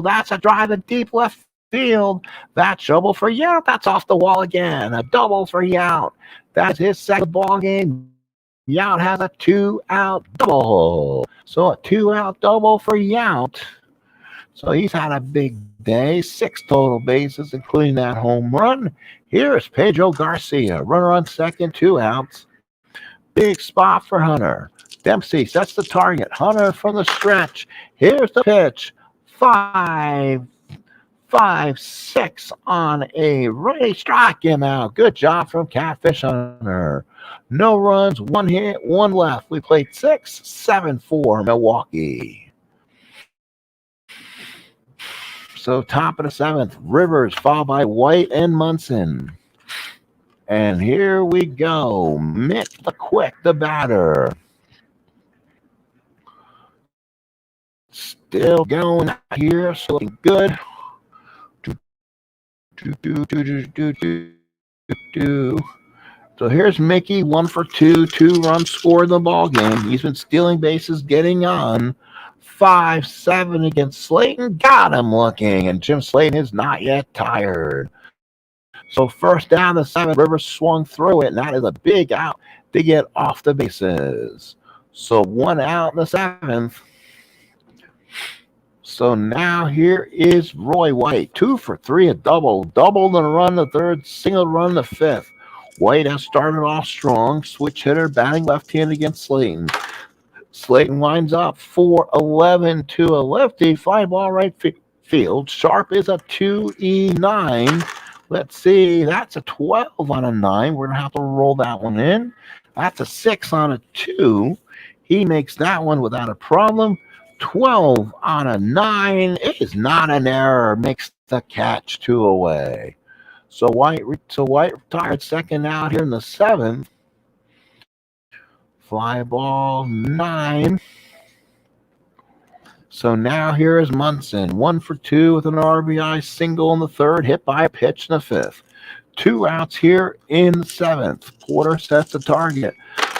Speaker 1: That's a drive to deep left field. That's trouble for Yount. That's off the wall again. A double for Yount. That's his 2nd ball game. Yount has a 2-out double. So a 2-out double for Yount. So he's had a big day. 6 total bases, including that home run. Here's Pedro Garcia. Runner on second, 2 outs. Big spot for Hunter. Dempsey sets the target. Hunter from the stretch. Here's the pitch. 5-6 on a right. Strike him out. Good job from Catfish Hunter. No runs, 1 hit, 1 left. We played 6, 7-4 Milwaukee. So top of the 7th, Rivers followed by White and Munson. And here we go. Mick the Quick, the batter. Still going here, so looking good. So here's Mickey, 1 for 2, 2-run score in the ball game. He's been stealing bases, getting on. 5-7 against Slaton. Got him looking, and Jim Slaton is not yet tired. So first down the 7th, Rivers swung through it, and that is a big out to get off the bases. So 1 out in the 7th. So now here is Roy White. 2 for 3, a double. Double to run the 3rd, single run the 5th. White has started off strong. Switch hitter, batting left-hand against Slaton. Slaton winds up 4-11 to a lefty. Fly ball right field. Sharp is a 2E9. Let's see. That's a 12 on a 9. We're going to have to roll that one in. That's a 6 on a 2. He makes that one without a problem. 12 on a 9. It is not an error. Makes the catch, 2 away. So White retired 2nd out here in the 7th. Fly ball 9. So now here is Munson. 1 for 2 with an RBI single in the 3rd. Hit by a pitch in the 5th. 2 outs here in the 7th. Porter sets the target.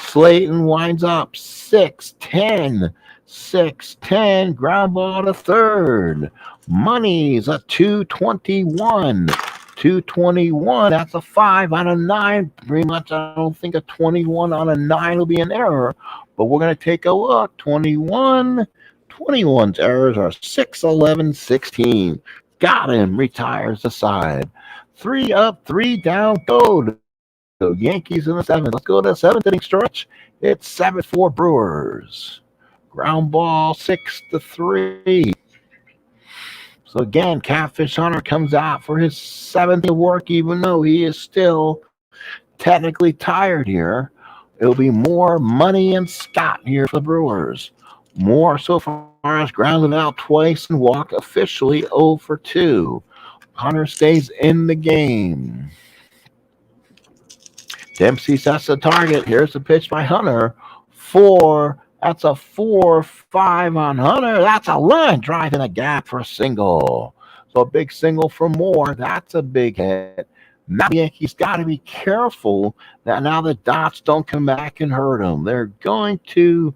Speaker 1: Slaton winds up 6-10. 6-10. Ground ball to third. Money's a 221. 221. That's a 5 on a 9. Pretty much, I don't think a 21 on a 9 will be an error. But we're going to take a look. 21. 21's errors are 6, 11, 16. Got him. Retires the side. 3 up, 3 down, go. The Yankees in the 7th. Let's go to the 7th inning stretch. It's 7-4 Brewers. Ground ball 6-3. So again, Catfish Hunter comes out for his 7th of work, even though he is still technically tired here. It'll be more Money and Scott here for the Brewers. More so far as grounded out twice and walk, officially 0 for 2. Hunter stays in the game. Dempsey sets the target. Here's the pitch by Hunter. 4. That's a 4-5 on Hunter. That's a line drive in a gap for a single. So a big single for Moore. That's a big hit. Now the Yankees got to be careful that now the dots don't come back and hurt them. They're going to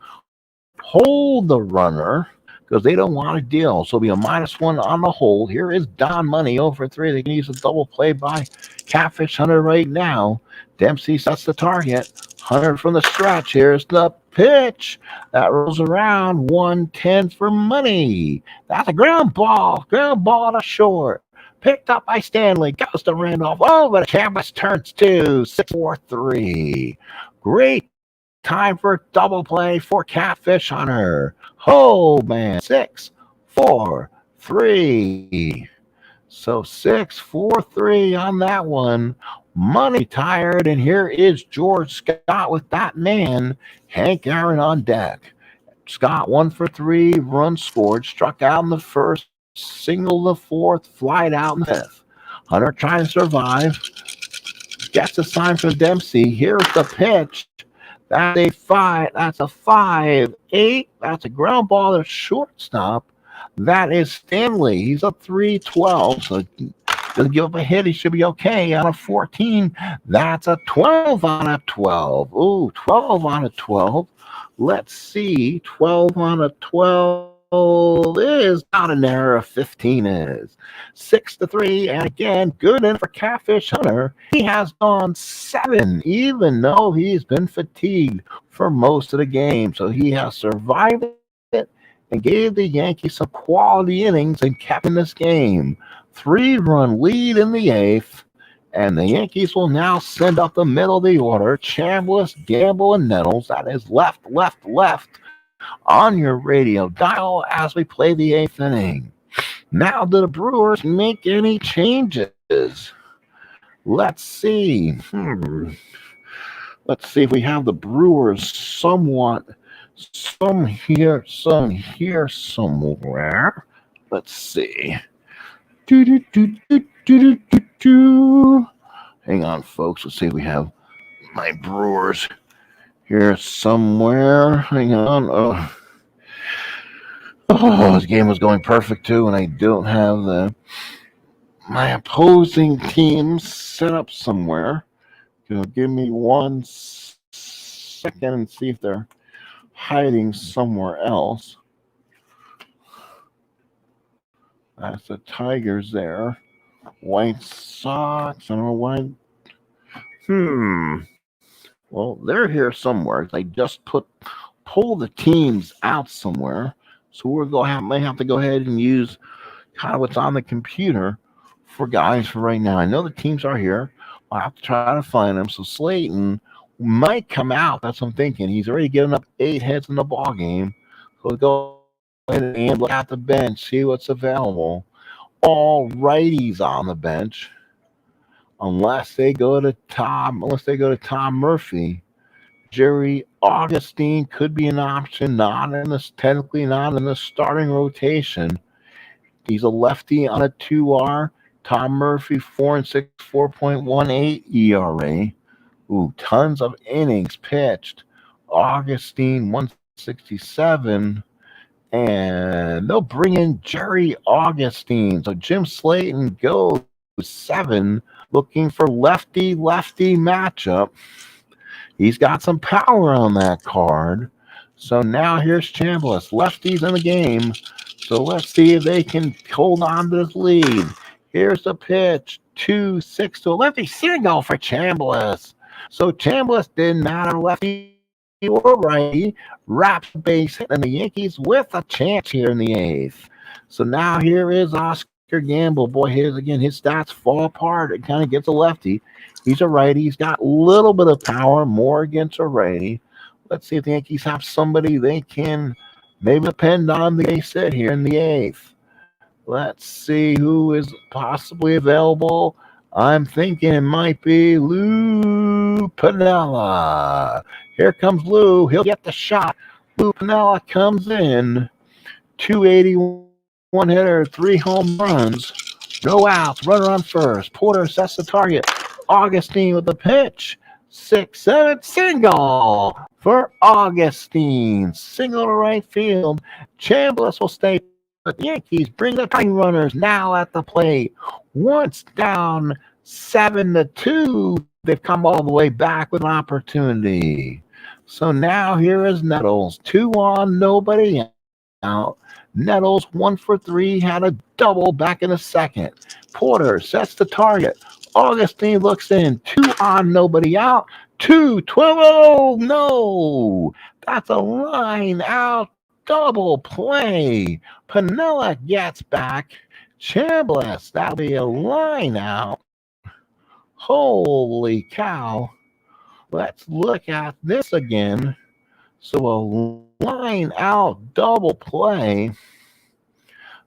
Speaker 1: hold the runner because they don't want to deal. So it'll be a -1 on the hold. Here is Don Money 0 for 3. They can use a double play by Catfish Hunter right now. Dempsey sets the target. Hunter from the stretch. Here's the pitch. That rolls around. 1-10 for Money. That's a ground ball. Ground ball to short. Picked up by Stanley. Goes to Randolph. Oh, but the canvas turns to 6-4-3. Great time for double play for Catfish Hunter. Oh, man. 6-4-3. So 6-4-3 on that one. Money tired, and here is George Scott with that man, Hank Aaron on deck. Scott 1 for 3, runs scored, struck out in the first, single the fourth, flied out in the fifth. Hunter trying to survive, gets a sign from Dempsey. Here's the pitch. That's a 5. That's a 5-8. That's a ground ball to shortstop. That is Stanley. He's a 3-12, so doesn't give up a hit. He should be okay on a 14. That's a 12 on a 12. Ooh, 12 on a 12. Let's see. 12 on a 12 is not an error. 15 is. 6-3. And again, good in for Catfish Hunter. He has gone 7, even though he's been fatigued for most of the game. So he has survived it and gave the Yankees some quality innings and kept in this game. 3-run lead in the 8th, and the Yankees will now send up the middle of the order. Chambliss, Gamble, and Nettles. That is left on your radio dial as we play the 8th inning. Now, do the Brewers make any changes? Let's see. Let's see if we have the Brewers somewhat. Some here, somewhere. Let's see. Hang on, folks. Let's see if we have my Brewers here somewhere. Hang on. This game was going perfect too, and I don't have my opposing team set up somewhere. Give me 1 second and see if they're hiding somewhere else. That's the Tigers there. White Sox. I don't know why. Well, they're here somewhere. They just pull the teams out somewhere. So may have to go ahead and use kind of what's on the computer for guys for right now. I know the teams are here. I'll have to try to find them. So Slaton might come out. That's what I'm thinking. He's already given up 8 hits in the ball game. So we'll go and look at the bench, see what's available. All righties on the bench, unless they go to Tom Murphy. Jerry Augustine could be an option, technically not in the starting rotation. He's a lefty on a 2R. Tom Murphy 4-6, 4.18 ERA. Ooh, tons of innings pitched. Augustine 167. And they'll bring in Jerry Augustine. So Jim Slaton goes 7, looking for lefty matchup. He's got some power on that card. So now here's Chambliss. Lefties in the game. So let's see if they can hold on to this lead. Here's the pitch. 2-6 to a lefty single for Chambliss. So Chambliss didn't matter lefty or righty. Wraps the base hit, and the Yankees with a chance here in the eighth. So now here is Oscar Gamble. Boy, his stats fall apart. It kind of gets a lefty. He's a righty. He's got a little bit of power, more against a righty. Let's see if the Yankees have somebody they can maybe depend on the base hit here in the eighth. Let's see who is possibly available. I'm thinking it might be Lou Piniella. Here comes Lou. He'll get the shot. Lou Piniella comes in. 281 hitter, 3 home runs. No outs. Runner on first. Porter sets the target. Augustine with the pitch. 6-7 single for Augustine. Single to right field. Chambliss will stay. But the Yankees bring the tying runners now at the plate. Once down 7-2, they've come all the way back with an opportunity. So now here is Nettles. 2 on, nobody out. Nettles 1 for 3, had a double back in the second. Porter sets the target. Augustine looks in. 2 on, nobody out. 2-12. Oh, no. That's a line out. Double play. Piniella gets back. Chambliss, that'll be a line out. Holy cow. Let's look at this again. So a line out double play.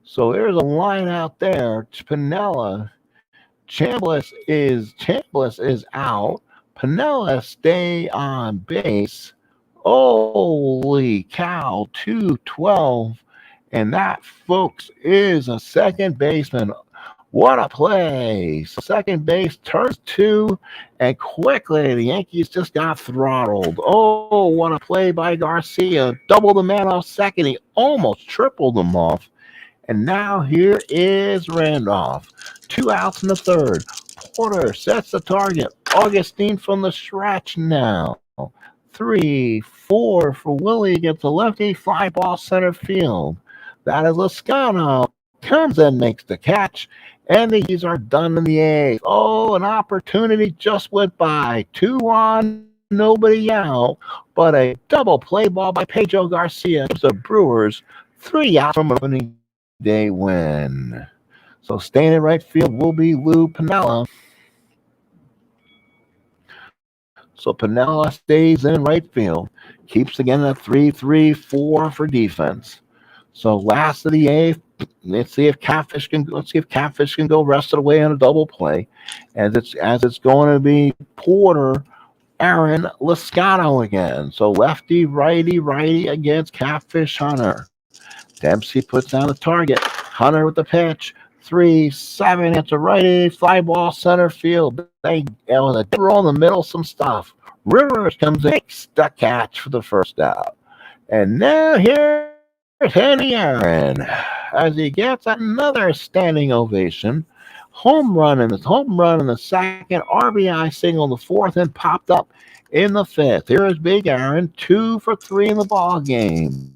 Speaker 1: So there's a line out there. Piniella. Chambliss is out. Piniella stay on base. Holy cow, 2-12. And that, folks, is a second baseman. What a play. So second base turns 2, and quickly the Yankees just got throttled. Oh, what a play by Garcia. Double the man off second. He almost tripled them off. And now here is Randolph. 2 outs in the third. Porter sets the target. Augustine from the stretch now. 3-4 for Willie against the lefty. Fly ball center field. That is Loscano. Comes in, makes the catch. And the Yankees are done in the eighth. Oh, an opportunity just went by. 2 on, nobody out. But a double play ball by Pedro Garcia gives the Brewers 3 outs from an opening day win. So staying in right field will be Lou Piniella. So Piniella stays in right field. Keeps again a 3-3-4 for defense. So last of the eighth. Let's see if Catfish can go rest of the way on a double play. As it's going to be Porter, Aaron, Loscano again. So lefty, righty against Catfish Hunter. Dempsey puts down the target. Hunter with the pitch. 3-7. It's a righty. Fly ball center field. They roll in the middle, some stuff. Rivers comes in, makes the catch for the first out. And now here's Henry Aaron as he gets another standing ovation. Home run in the second. RBI single in the fourth, and popped up in the fifth. Here is Big Aaron. 2 for 3 in the ball game.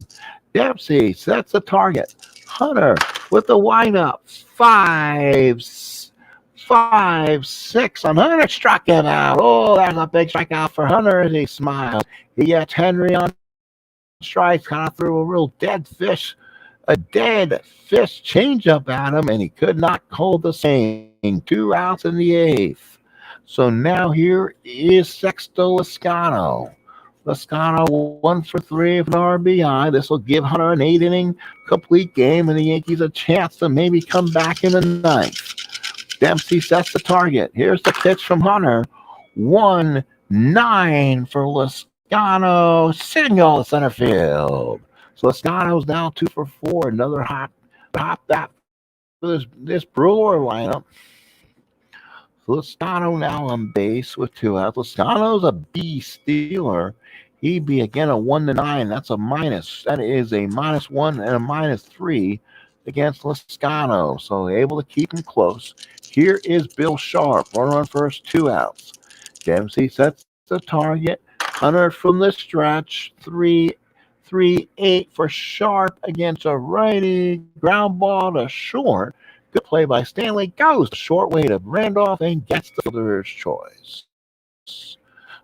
Speaker 1: Dempsey sets the target. Hunter with the windup. 5-6 on Hunter. Struck him out. Oh, that's a big strikeout for Hunter as he smiles. He gets Henry on strikes, kind of threw a dead fish changeup at him, and he could not hold the same. 2 outs in the eighth. So now here is Sexto Loscano. Loscano 1 for 3 with an RBI. This will give Hunter an 8-inning complete game, and the Yankees a chance to maybe come back in the ninth. Dempsey sets the target. Here's the pitch from Hunter. 1-9 for Loscano. Single to center field. So Loscano's now 2 for 4. Another hot bat for this Brewer lineup. Loscano now on base with 2 outs. Loscano's a B stealer. He'd be again a 1-9. That's a minus. That is a -1 and a -3 against Loscano. So able to keep him close. Here is Bill Sharp. Runner on first, 2 outs. Dempsey sets the target. Hunter from the stretch, 3-8 for Sharp against a righty. Ground ball to short. Good play by Stanley. Goes the short way to Randolph and gets the fielder's choice.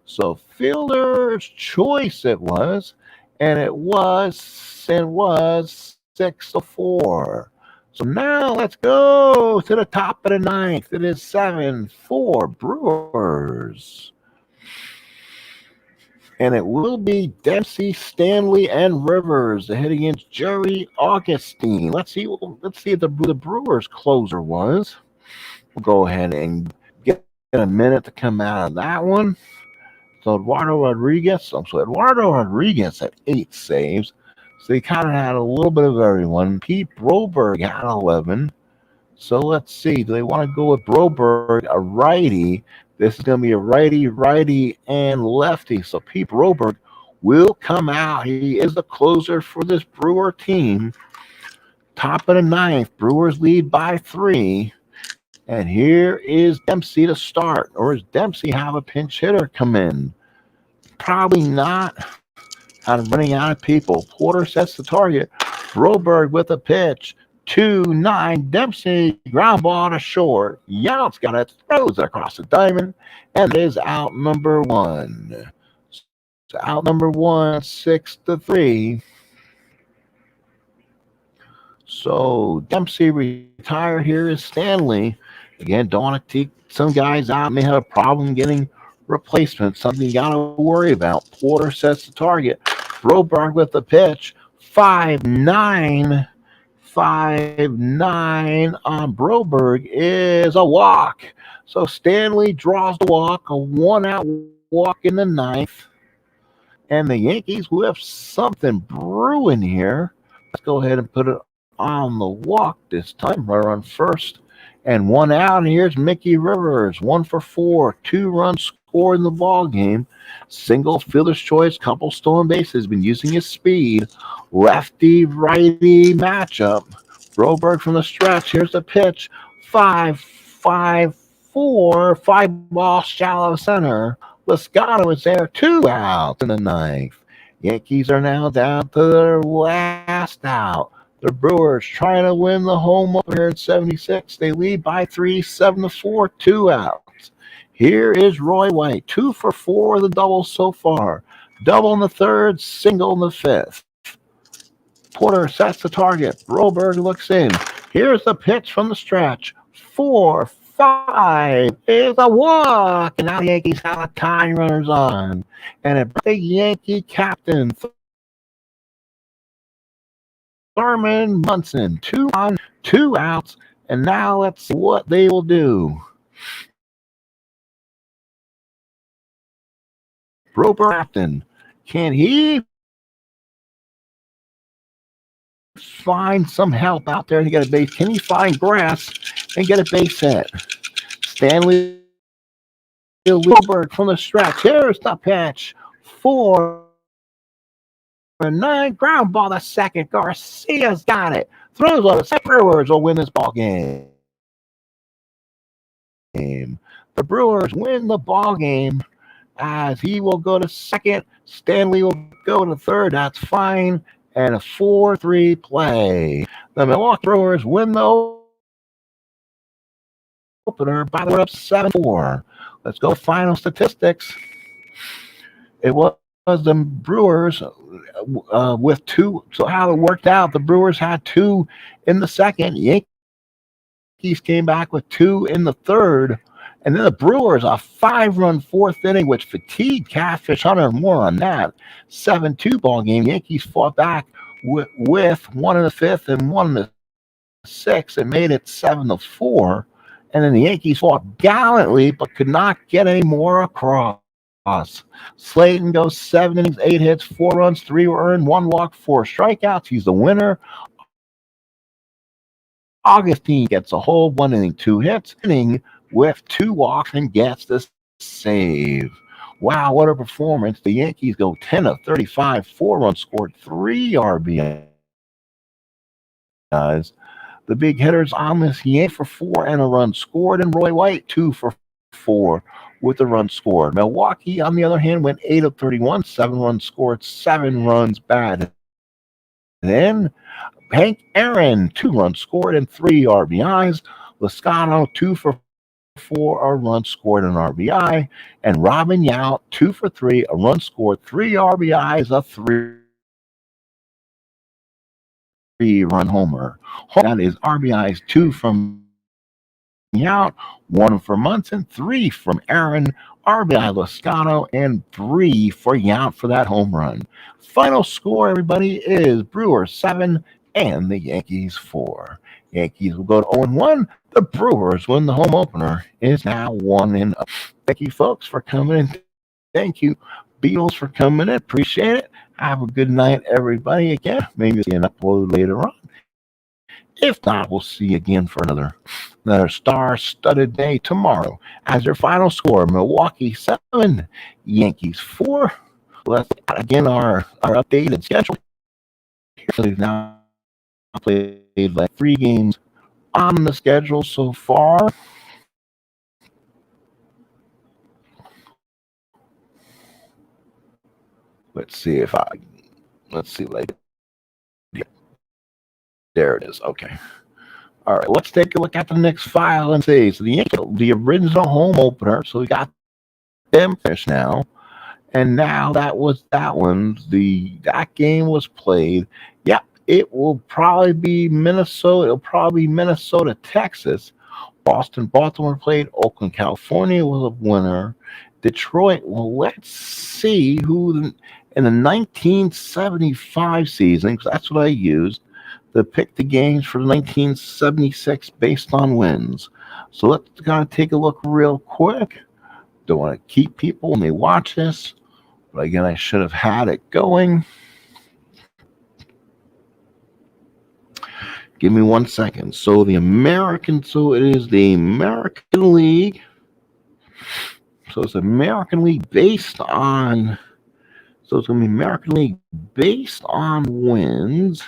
Speaker 1: So fielder's choice it was, and it was 6-4. So now let's go to the top of the ninth. It is 7-4 Brewers. And it will be Dempsey, Stanley, and Rivers to hit against Jerry Augustine. Let's see if the Brewers closer was. We'll go ahead and get a minute to come out of that one. So Eduardo Rodriguez had 8 saves. So he kind of had a little bit of everyone. Pete Broberg had 11. So let's see. Do they want to go with Broberg, a righty? This is going to be a righty, and lefty. So Pete Broberg will come out. He is the closer for this Brewer team. Top of the ninth. Brewers lead by 3. And here is Dempsey to start. Or does Dempsey have a pinch hitter come in? Probably not. Kind of running out of people. Porter sets the target. Broberg with a pitch. 2-9. Dempsey, ground ball to short. Yount's got it. Throws it across the diamond. And it is out number 1. So out number 1, 6-3. So Dempsey retired. Here is Stanley. Again, don't want to take some guys out. May have a problem getting replacements. Something you got to worry about. Porter sets the target. Broberg with the pitch. 5-9. 5-9 on Broberg is a walk. So Stanley draws the walk. A 1-out walk in the ninth. And the Yankees will have something brewing here. Let's go ahead and put it on the walk this time. Runner on first. And 1 out. And here's Mickey Rivers. 1 for 4. 2 runs scored in the ball game. Single, fielder's choice, couple stolen bases. Been using his speed. Lefty-righty matchup. Broberg from the stretch. Here's the pitch. 5-5-4. 5 ball shallow center. Liscano is there. 2 outs in the ninth. Yankees are now down to their last out. The Brewers trying to win the home opener at 76. They lead by 3, 7-4, 2 outs. Here is Roy White, 2 for 4 of the doubles so far. Double in the third, single in the fifth. Porter sets the target. Broberg looks in. Here's the pitch from the stretch. 4-5 is a walk. And now the Yankees have a tie runners on. And it brings the Yankee captain, Thurman Munson, 2 on, 2 outs. And now let's see what they will do. Broberg captain, can he find some help out there to get a base? Can he find grass and get a base hit? Stanley Broberg from the stretch. Here's the pitch. 4-9. Ground ball to second. Garcia's got it. Throws on the Brewers will win this ball game. The Brewers win the ball game as he will go to second. Stanley will go to third. That's fine. And a 4-3 play. The Milwaukee Brewers win the opener by the way up 7-4. Let's go final statistics. It was the Brewers with 2. So how it worked out, the Brewers had 2 in the second. Yankees came back with 2 in the third. And then the Brewers, a 5-run fourth inning, which fatigued Catfish Hunter. More on that. 7-2 ball game. Yankees fought back with 1 in the fifth and 1 in the sixth and made it 7-4. And then the Yankees fought gallantly, but could not get any more across. Slaton goes 7 innings, 8 hits, 4 runs, 3 were earned, 1 walk, 4 strikeouts. He's the winner. Augustine gets a whole 1 inning, 2 hits, inning with 2 walks and gets the save. Wow, what a performance. The Yankees go 10 of 35, 4 runs scored, 3 RBIs. The big hitters on this, Yankee for 4 and a run scored, and Roy White 2 for 4. with a run scored. Milwaukee, on the other hand, went 8 of 31, 7 runs scored, 7 runs batted. Then Hank Aaron, 2 runs scored and 3 RBIs. Lascano, 2 for 4, a run scored and RBI. And Robin Yount, 2 for 3, a run scored, 3 RBIs, a 3-run homer. That is RBIs, 2 from Yount, 1 for Munson, 3 from Aaron, RBI Lascano, and 3 for Yount for that home run. Final score, everybody, is Brewers 7 and the Yankees 4. Yankees will go to 0-1. The Brewers win the home opener. Is now 1-0. Thank you, folks, for coming in. Thank you, Beatles, for coming in. Appreciate it. Have a good night, everybody. Again, maybe see an upload later on. If not, we'll see you again for another star-studded day tomorrow. As your final score, Milwaukee 7, Yankees 4. Let's again our updated schedule. So we've now played like 3 games on the schedule so far. Let's see like there it is. Okay. All right, let's take a look at the next file and see. So the original home opener. So we got them finished now, and now that one. That game was played. Yep, it will probably be Minnesota. It'll probably be Minnesota, Texas. Boston, Baltimore played. Oakland, California was a winner. Detroit. Well, let's see who in the 1975 season, because that's what I used to pick the games for 1976 based on wins. So let's kind of take a look real quick. Don't want to keep people when they watch this, but again, I should have had it going. Give me 1 second. So it is the American League. So it's American League based on. So it's going to be American League based on wins.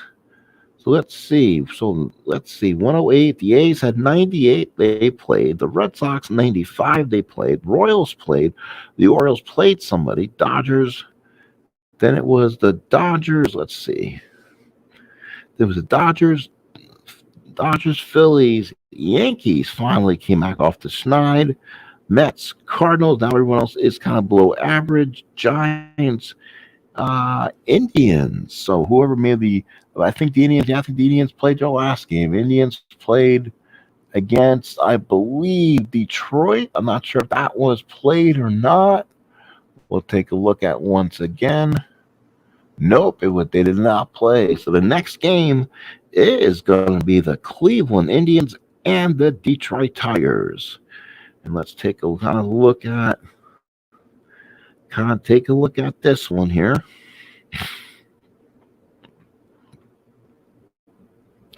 Speaker 1: So let's see. 108. The A's had 98. They played. The Red Sox 95. They played. Royals played. The Orioles played somebody. Dodgers. Then it was the Dodgers. Let's see. There was the Dodgers, Phillies, Yankees finally came back off the schneid. Mets, Cardinals. Now everyone else is kind of below average. Giants, Indians. So whoever made I think the Indians played their last game. Indians played against, I believe, Detroit. I'm not sure if that was played or not. We'll take a look at once again. Nope, they did not play. So the next game is going to be the Cleveland Indians and the Detroit Tigers. And let's take a kind of look at this one here.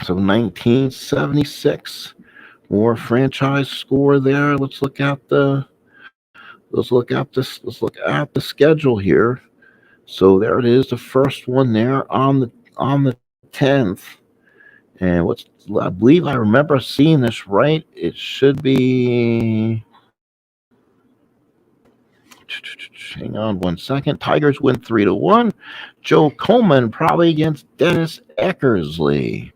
Speaker 1: So 1976, more franchise score there. Let's look at the schedule here. So there it is, the first one there on the 10th. And I believe I remember seeing this right. It should be. Hang on 1 second. Tigers win 3-1. Joe Coleman probably against Dennis Eckersley.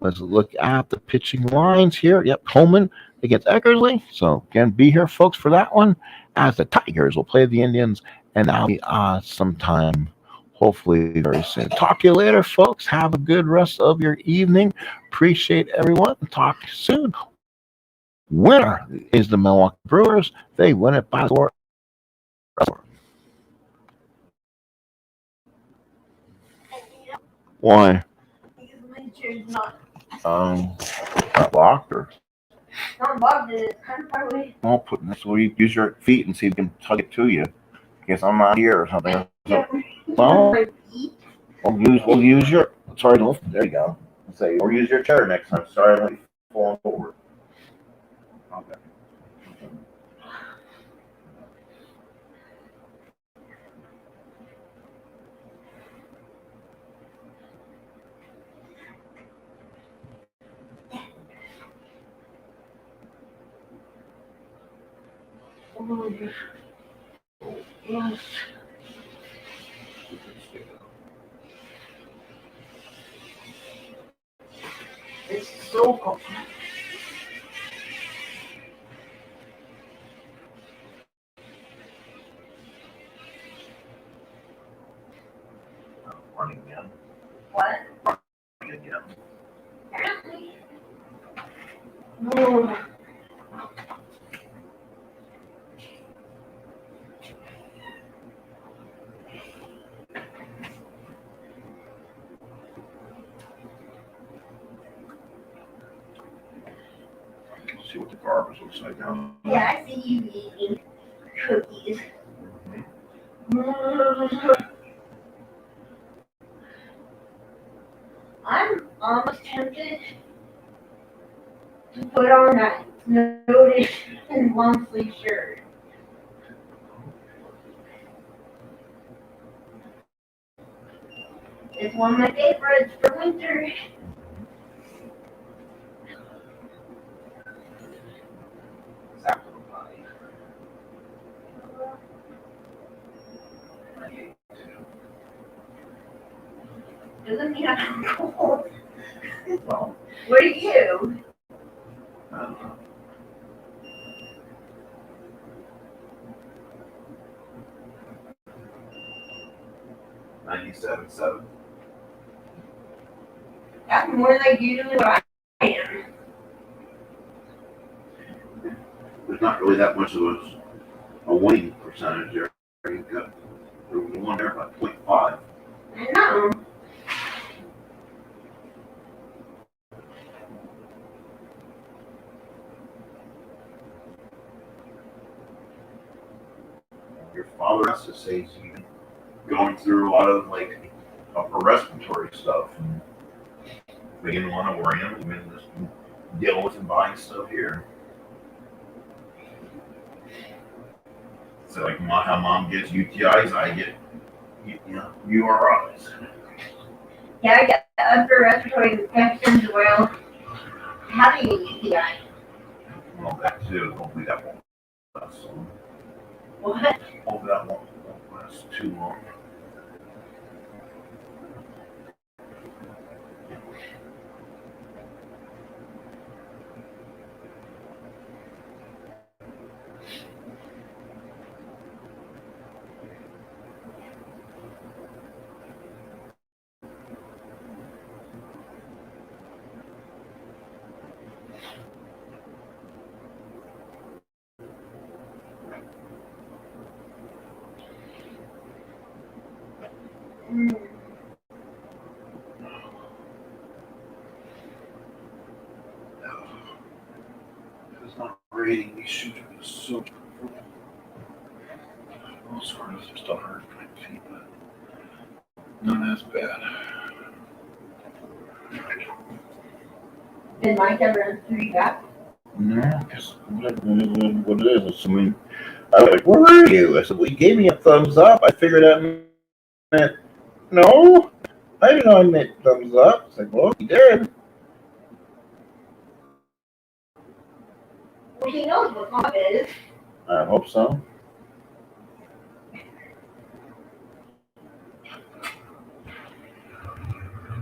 Speaker 1: Let's look at the pitching lines here. Yep, Coleman against Eckersley. So again, be here, folks, for that one. As the Tigers will play the Indians, and that'll be sometime, hopefully very soon. Talk to you later, folks. Have a good rest of your evening. Appreciate everyone. Talk soon. Winner is the Milwaukee Brewers. They win it by score. Why? Not locked or not locked. It's kind of far away. I'll put this. So you use your feet and see if you can tug it to you. Guess I'm not here or something. Well, we'll use your. Sorry, there you go. Say, or use your chair next time. Sorry, I'm falling forward. Okay.
Speaker 2: It's so cold.
Speaker 1: Running again.
Speaker 2: What?
Speaker 1: Running again.
Speaker 2: No.
Speaker 1: See what the garbage looks like down.
Speaker 2: Yeah, I see you eating cookies. I'm almost tempted to put on that notice and long sleeve shirt. It's one of my favorites for winter. Doesn't mean I'm cold.
Speaker 1: Well,
Speaker 2: What are you?
Speaker 1: I don't know. $97.7.
Speaker 2: That's more than usually what I am.
Speaker 1: There's not really that much of a winning percentage there. You've got there was one there about 0.5.
Speaker 2: I know.
Speaker 1: Your father has to say he's even going through a lot of like upper respiratory stuff. They didn't want to worry him. He's been just dealing with and buying stuff here. So like how mom gets UTIs, I get URIs.
Speaker 2: Yeah, I got upper respiratory infections. Well, how do you UTI?
Speaker 1: Well, that too. Hopefully that won't last long.
Speaker 2: What?
Speaker 1: Hopefully that won't last too long. It's not rating these shoes are so comfortable. All sorts of stuff hurt my feet, but not as bad.
Speaker 2: Did Mike ever threw back?
Speaker 1: No, because what it is, I mean, I was like, where were you? I said, well, you gave me a thumbs up. I figured that meant, no, I didn't know I meant thumbs up. It's like, well, you did.
Speaker 2: Well, he knows what mom is.
Speaker 1: I hope so.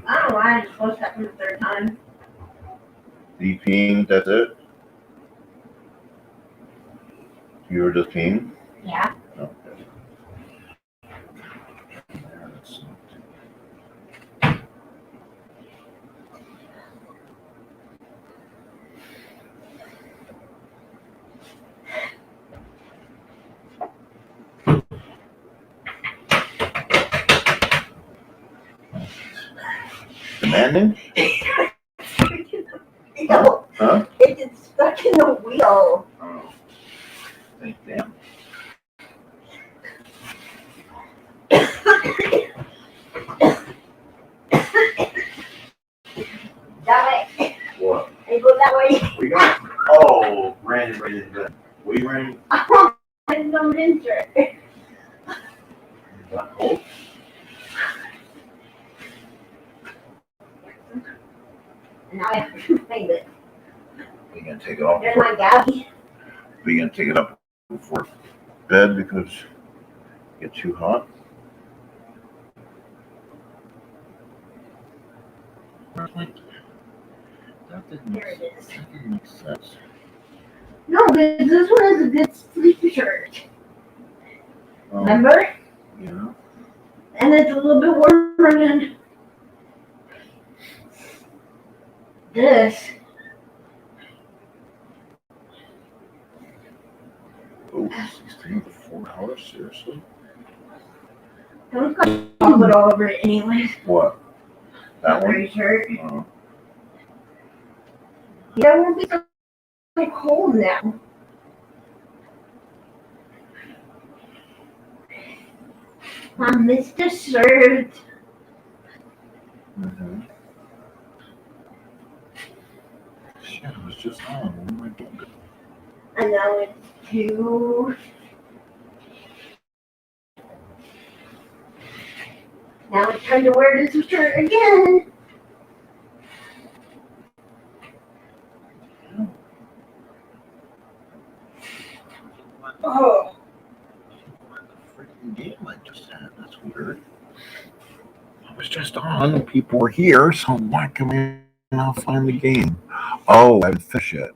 Speaker 2: I don't know why I'm supposed to happen the third time.
Speaker 1: You peeing, that's it? You were just peeing?
Speaker 2: Yeah.
Speaker 1: Okay. Demanding?
Speaker 2: No,
Speaker 1: Huh?
Speaker 2: it's stuck in the wheel.
Speaker 1: Oh. Thank damn.
Speaker 2: That way.
Speaker 1: What?
Speaker 2: It goes that way.
Speaker 1: We got. Oh, Brandon rated good. We ran.
Speaker 2: I don't enter.
Speaker 1: Got cold.
Speaker 2: Now I have to find it.
Speaker 1: We gonna take it off.
Speaker 2: There's my Gabby.
Speaker 1: We gonna take it up before bed because it get too hot. That didn't make sense.
Speaker 2: No, because this one is a good sleepy shirt. Remember?
Speaker 1: Yeah.
Speaker 2: And it's a little bit warmer than this.
Speaker 1: Oh, 16 to 4 hours, seriously?
Speaker 2: Don't put it all over it anyways.
Speaker 1: What? That one?
Speaker 2: Gray shirt.
Speaker 1: Oh.
Speaker 2: Yeah, it won't be so cold now. I missed the shirt.
Speaker 1: Mm-hmm. Shit, it was just on. What am I doing?
Speaker 2: And now it's 2. Now it's time to wear this shirt again. Oh.
Speaker 1: What the freaking game I just had? That's weird. I was just on. People were here, so why can we not find the game? Oh, I haven't finished yet.